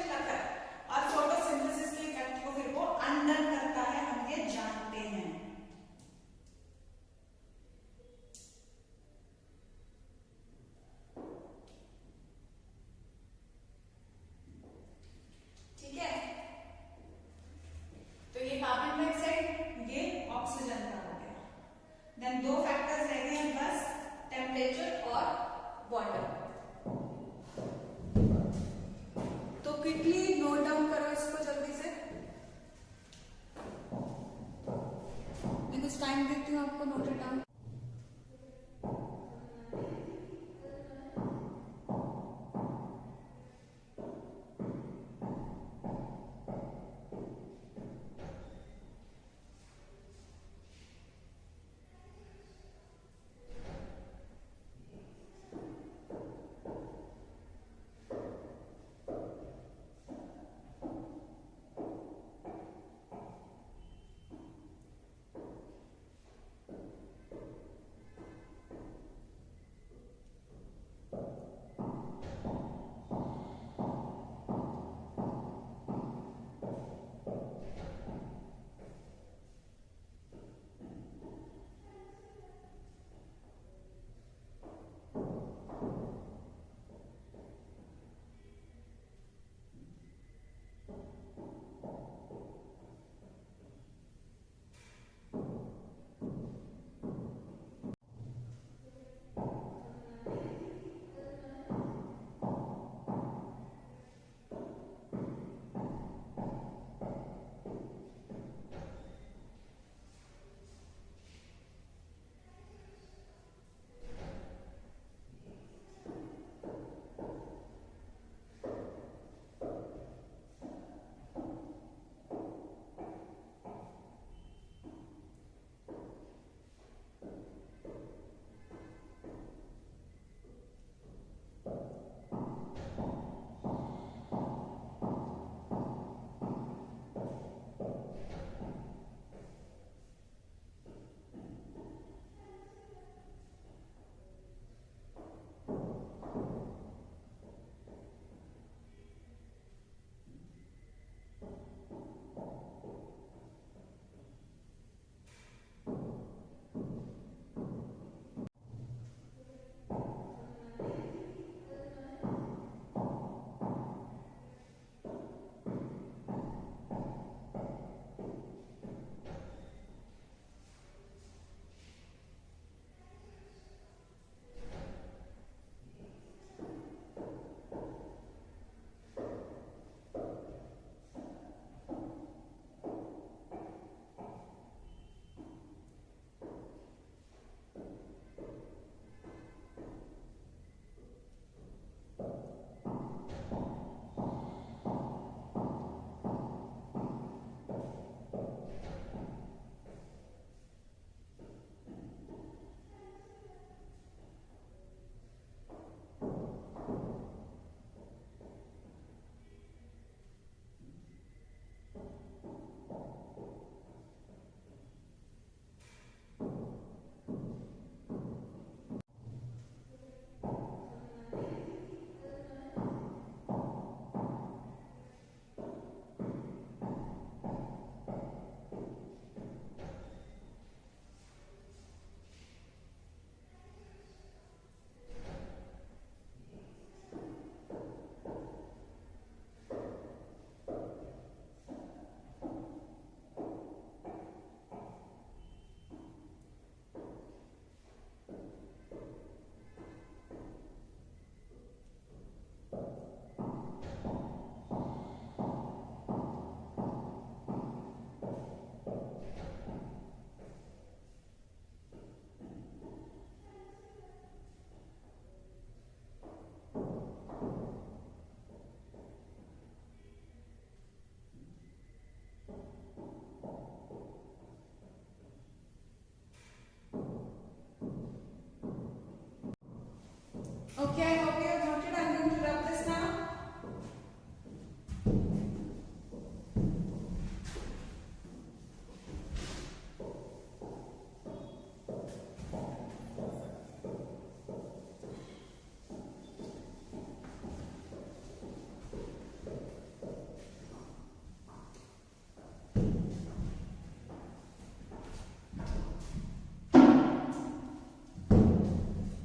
Okay, I hope you have noted. I'm going to rub this now.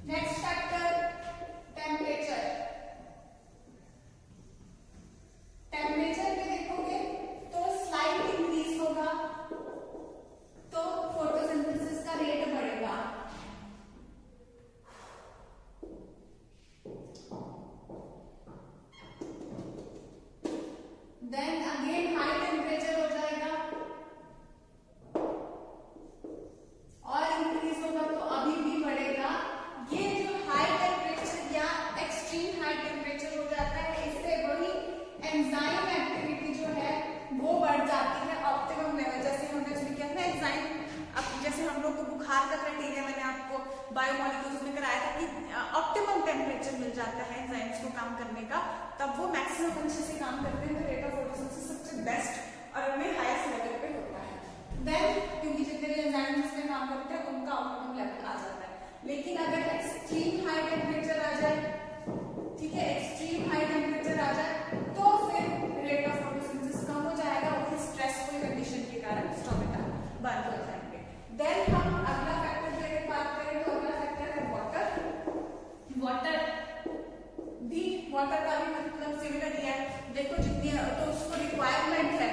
Next factor, temperature. Temperature में देखोगे तो स्लाइट इंक्रीज होगा तो फोटोसिंथेसिस का रेट बढ़ेगा। देन अगेन हाई टेम्परेचर हो जाएगा और इंक्रीज होगा तो अभी भी बढ़ेगा। ये जो हाई टेम्परेचर या एक्सट्रीम हाई टेम्परेचर हो जाता है, इससे वही एंजाइम एक्टिविटी जो है वो बढ़ जाती है ऑप्टिमम लेवल। जैसे हमने इसमें किया था एंजाइम, अब जैसे हम लोग को बुखार का क्राइटेरिया मैंने आपको बायोमोलिक्यूल्स में कराया था कि ऑप्टिमम टेम्परेचर मिल जाता है एंजाइम्स को काम करने का, तब वो मैक्सिमम अच्छे से काम करते हैं। तो रेट ऑफ फोटोसिंथेसिस सबसे बेस्ट और उनमें हाईएस्ट लेवल पे होता है। देन क्योंकि जितने भी एंजाइम्स इसमें काम करते हैं उनका ऑप्टिमम लेवल आ जाता है। लेकिन अगर एक्सट्रीम हाई टेम्परेचर आ जाए, ठीक है, एक्सट्रीम हाई टेम्परेचर आ जाए तो फिर रेट ऑफ फोटोसिंथेसिस कम हो जाएगा और स्ट्रेसफुल कंडीशन के कारण स्टोमेटा बंद हो जाएंगे। देन हम अगला फैक्टर जो है बात करें तो अगला फैक्टर है वाटर। वाटर का भी मतलब सिमिलर ही है। देखो जितनी तो उसको रिक्वायरमेंट है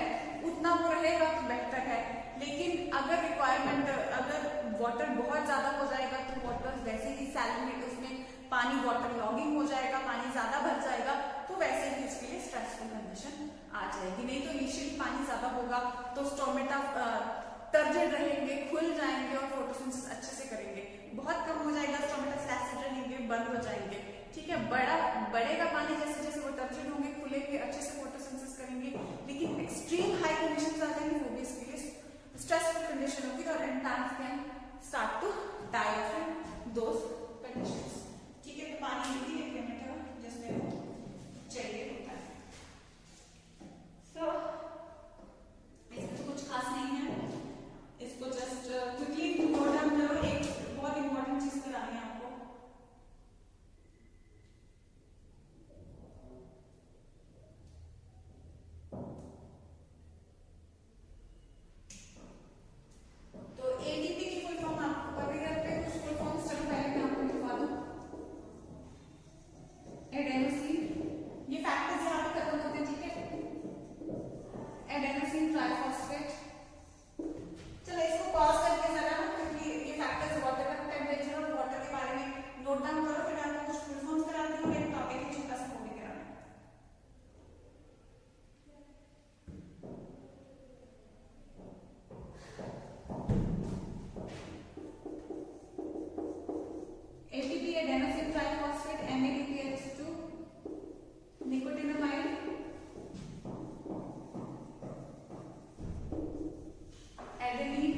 उतना वो रहेगा तो बेहतर है, लेकिन अगर रिक्वायरमेंट अगर वाटर बहुत ज्यादा हो जाएगा तो वाटर वैसे ही सैलिनेट, उसमें पानी वाटर लॉगिंग हो जाएगा, पानी ज्यादा भर जाएगा तो वैसे ही उसके लिए स्ट्रेसफुल कंडीशन आ जाएगी। नहीं तो इनिशियली पानी ज्यादा होगा तो स्टोमेटा टर्जिड रहेंगे, खुल जाएंगे और फोटोसिंथेसिस अच्छे से करेंगे। बहुत कम हो जाएगा स्टोमेटा फ्लैसिड रहेंगे, बंद हो जाएंगे। ठीक है, बढ़ेगा पानी जैसे जैसे वो टर्जिड होंगे, खुलेंगे, अच्छे से फोटोसिंथेसिस करेंगे। लेकिन एक्सट्रीम हाई कंडीशन आ जाएंगे, वो भी इसके लिए स्ट्रेसफुल कंडीशन होगी और plants can start to die from those conditions. ठीक है, तो पानी भी एक लिमिट है जिसमें वो चाहिए होता है। तो इसमें तो कुछ खास नहीं है, इसको जस्ट क्विकली नोट डाउन करो। एक बहुत इंपॉर्टेंट चीज करानी है आपको। तो एटीपी की फुल फॉर्म आपको कभी करते हैं, कुछ फुल फॉर्म स्टडी पहले मैं आपको लिखवा दूं। एडेनोसिन, ये फैक्टर्स यहाँ पे खत्म होते हैं। ठीक है, एडेनोसिन ट्राइफॉस्फेट। चलो इसको पॉज करके जरा ना, क्योंकि ये फैक्टर्स वाटर का टेम्परेचर और वाटर के बारे में नोट डाउन करो, फिर आपको कुछ फुल फॉर्म्स कराती हूँ, एक टॉपिक है छोटा सा वो भी कराना है। ATP adenosine triphosphate, NADPH2, nicotinamide, adenine,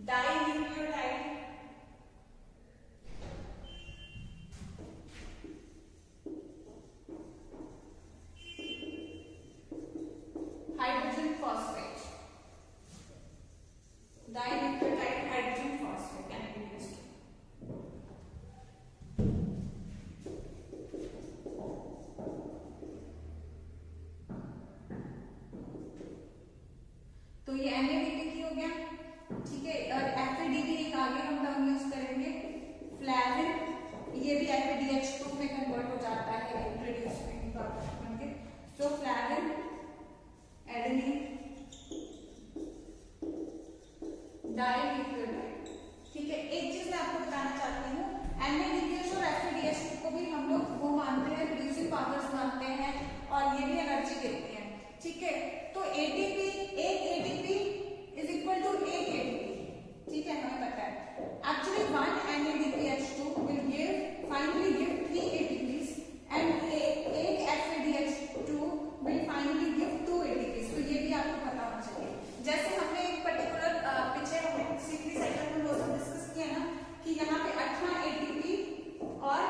dinucleotide, hydrogen phosphate, dinucleotide hydrogen phosphate, NADPH2। तो ये NADPH हो गया। ठीक है, और FAD भी एक आगे हम टर्म यूज करेंगे, फ्लैविन। ये भी FADH2 में कन्वर्ट हो जाता है इंट्रोड्यूसिंग बनके। तो फ्लैविन, एडेनिन, डाइन्यूक्लियोटाइड। ठीक है, एक चीज मैं आपको बताना चाहती हूँ, NADPH और FADH2 को भी हम लोग वो मानते हैं, रिड्यूसिंग पावर्स मानते हैं और ये भी एनर्जी देते हैं। ठीक है, तो एटीपी, एक एटीपी इज इक्वल टू एक एटीपी। ठीक है, हमें पता है actually 1 NADPH2 will give finally give 3 ATPs and एक FADH2 will finally give 2 ATPs। तो ये भी आपको पता होना चाहिए। जैसे हमने एक पर्टिकुलर पीछे हमने C3 साइकिल में वो सब डिस्कस किया ना कि यहाँ पे 18 ATP और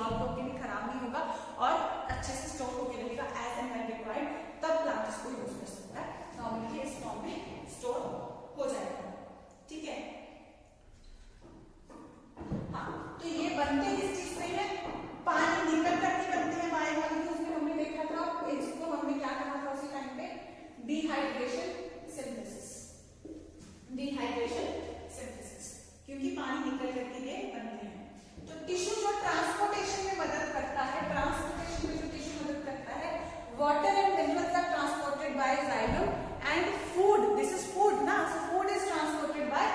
डिसॉल्व होकर नहीं, खराब नहीं होगा और अच्छे से स्टोर होकर रहेगा एज एंड व्हेन रिक्वायर्ड, तब प्लांट इसको यूज कर सकता है। नॉर्मली इस फॉर्म में स्टोर हो जाएगा। ठीक है, हाँ, तो ये बनते इस चीज से है, पानी निकल करके बनते हैं बायोमॉलिक्यूल्स में। हमने देखा था इसको, हमने क्या कहा था उसी टाइम पे, डिहाइड्रेशन सिंथेसिस, डिहाइड्रेशन सिंथेसिस, क्योंकि पानी निकल करके ये बनते हैं। तो टिश्यू जो ट्रांसपोर्टेशन में मदद करता है, ट्रांसपोर्टेशन में जो टिश्यू मदद करता है, water and minerals are transported by xylem and food, this is food ना, so food is transported by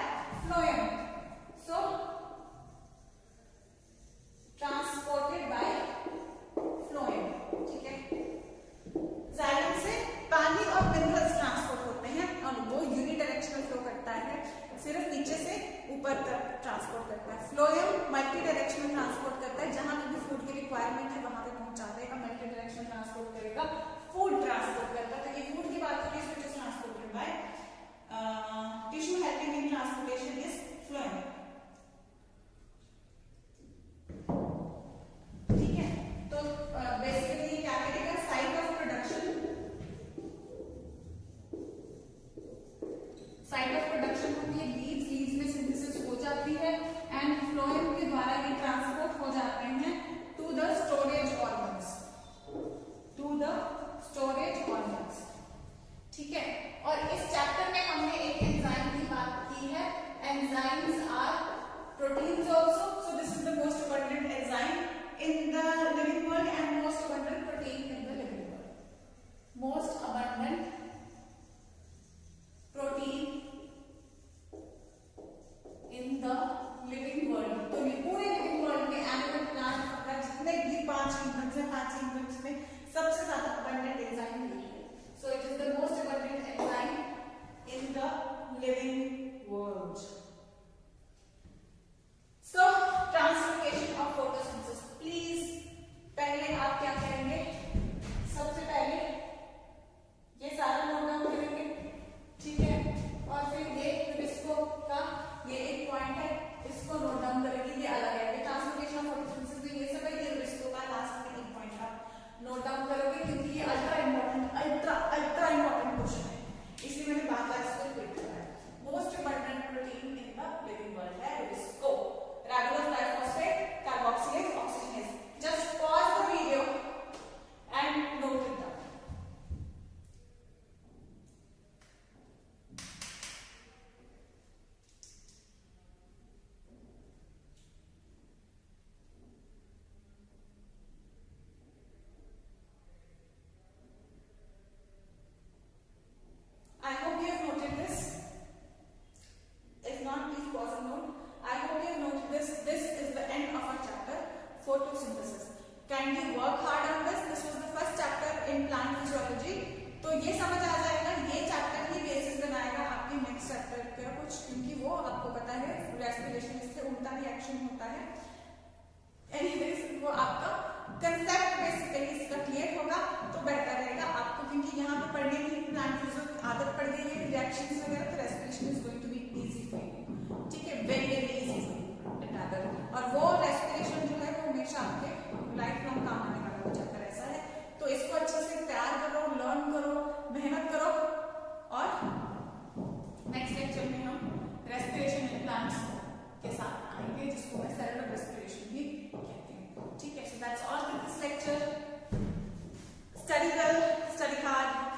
phloem, so transported by phloem. ठीक है, जाइलम से पानी और मिनरल्स ट्रांसपोर्ट होते हैं और वो यूनिडायरेक्शनल फ्लो करता है, सिर्फ नीचे से ऊपर तक ट्रांसपोर्ट करता है। फ्लोएम मल्टी डायरेक्शनल ट्रांसपोर्ट करता है, जहां भी फूड की रिक्वायरमेंट है वहां पे पहुंचा देगा, मल्टी डायरेक्शनल ट्रांसपोर्ट करेगा, फूड ट्रांसपोर्ट करता है। तो ये फूड की बात करें, इसमें transported by tissue helping in transportation is phloem. ठीक है, तो बेसिकली क्या करेगा, site of production, site of production होती है लीव्स, लीव्स में सिंथेसिस हो जाती है एंड फ्लोएम के द्वारा ये ट्रांसपोर्ट हो जाते हैं to the storage organs, to the storage organs. ठीक है, और इस चैप्टर में हमने एक एंजाइम की बात की है, enzymes are proteins also, so this is the most abundant enzyme in the living world and most abundant protein in the living world, most abundant protein in the living world। तो ये पूरे living world में animal plant का जितने भी 5 kingdoms हैं, 5 kingdoms में सबसे ज्यादा abundant एंजाइम ये है, so it is the most abundant enzyme in the living world। So translocation of photosynthesis, please पहले आप क्या करेंगे, सबसे पहले ये सारा नोट डाउन करेंगे। ठीक है, और फिर ये रिस्को का ये एक पॉइंट है, इसको नोट डाउन करेंगे, ये अलग है। ट्रांसलोकेशन ऑफ फोटोसिंथेसिस में ये सब है, ये रिस्को का लास्ट में एक पॉइंट आप नोट डाउन करोगे, क्योंकि ये अल्ट्रा इंपॉर्टेंट क्वेश्चन है, इसलिए मैंने बात इसको क्लिक करा है। Most abundant protein in the living world है रिस्को, Ribulose, diphosphate, carboxylase, oxygenase. Just pause the video and note it down. I hope you have noted this. If not, please pause and note. I hope you have noted this. This is the end of our chapter, photosynthesis. Kindly work hard on this. This was the first chapter in plant physiology. तो ये समझ आ जाएगा, ये chapter ही basis बनाएगा आपके next chapter का कुछ, क्योंकि वो आपको पता है रेस्पिरेशन इससे उल्टा रिएक्शन होता है। एनीवेज, वो आपका कंसेप्ट बेसिकली इसका क्लियर होगा तो बेटर रहेगा आपको, क्योंकि यहाँ पे पढ़ने की प्लांट फिजियोलॉजी आदत पड़ गई है, रिएक्शंस वगैरह, तो respiration is going to be easy for you. ठीक है, very very easy for you. और वो रेस्पिरेशन जो है वो हमेशा आपके लाइफ लॉन्ग काम आने वाला वो चैप्टर ऐसा है, तो इसको अच्छे से तैयार करो, लर्न करो, मेहनत करो, और नेक्स्ट लेक्चर में हम रेस्पिरेशन इन प्लांट्स के साथ आएंगे, जिसको मैं सेलुलर रेस्पिरेशन भी कहती हूँ। ठीक है, so that's all for this lecture. Study well, study hard.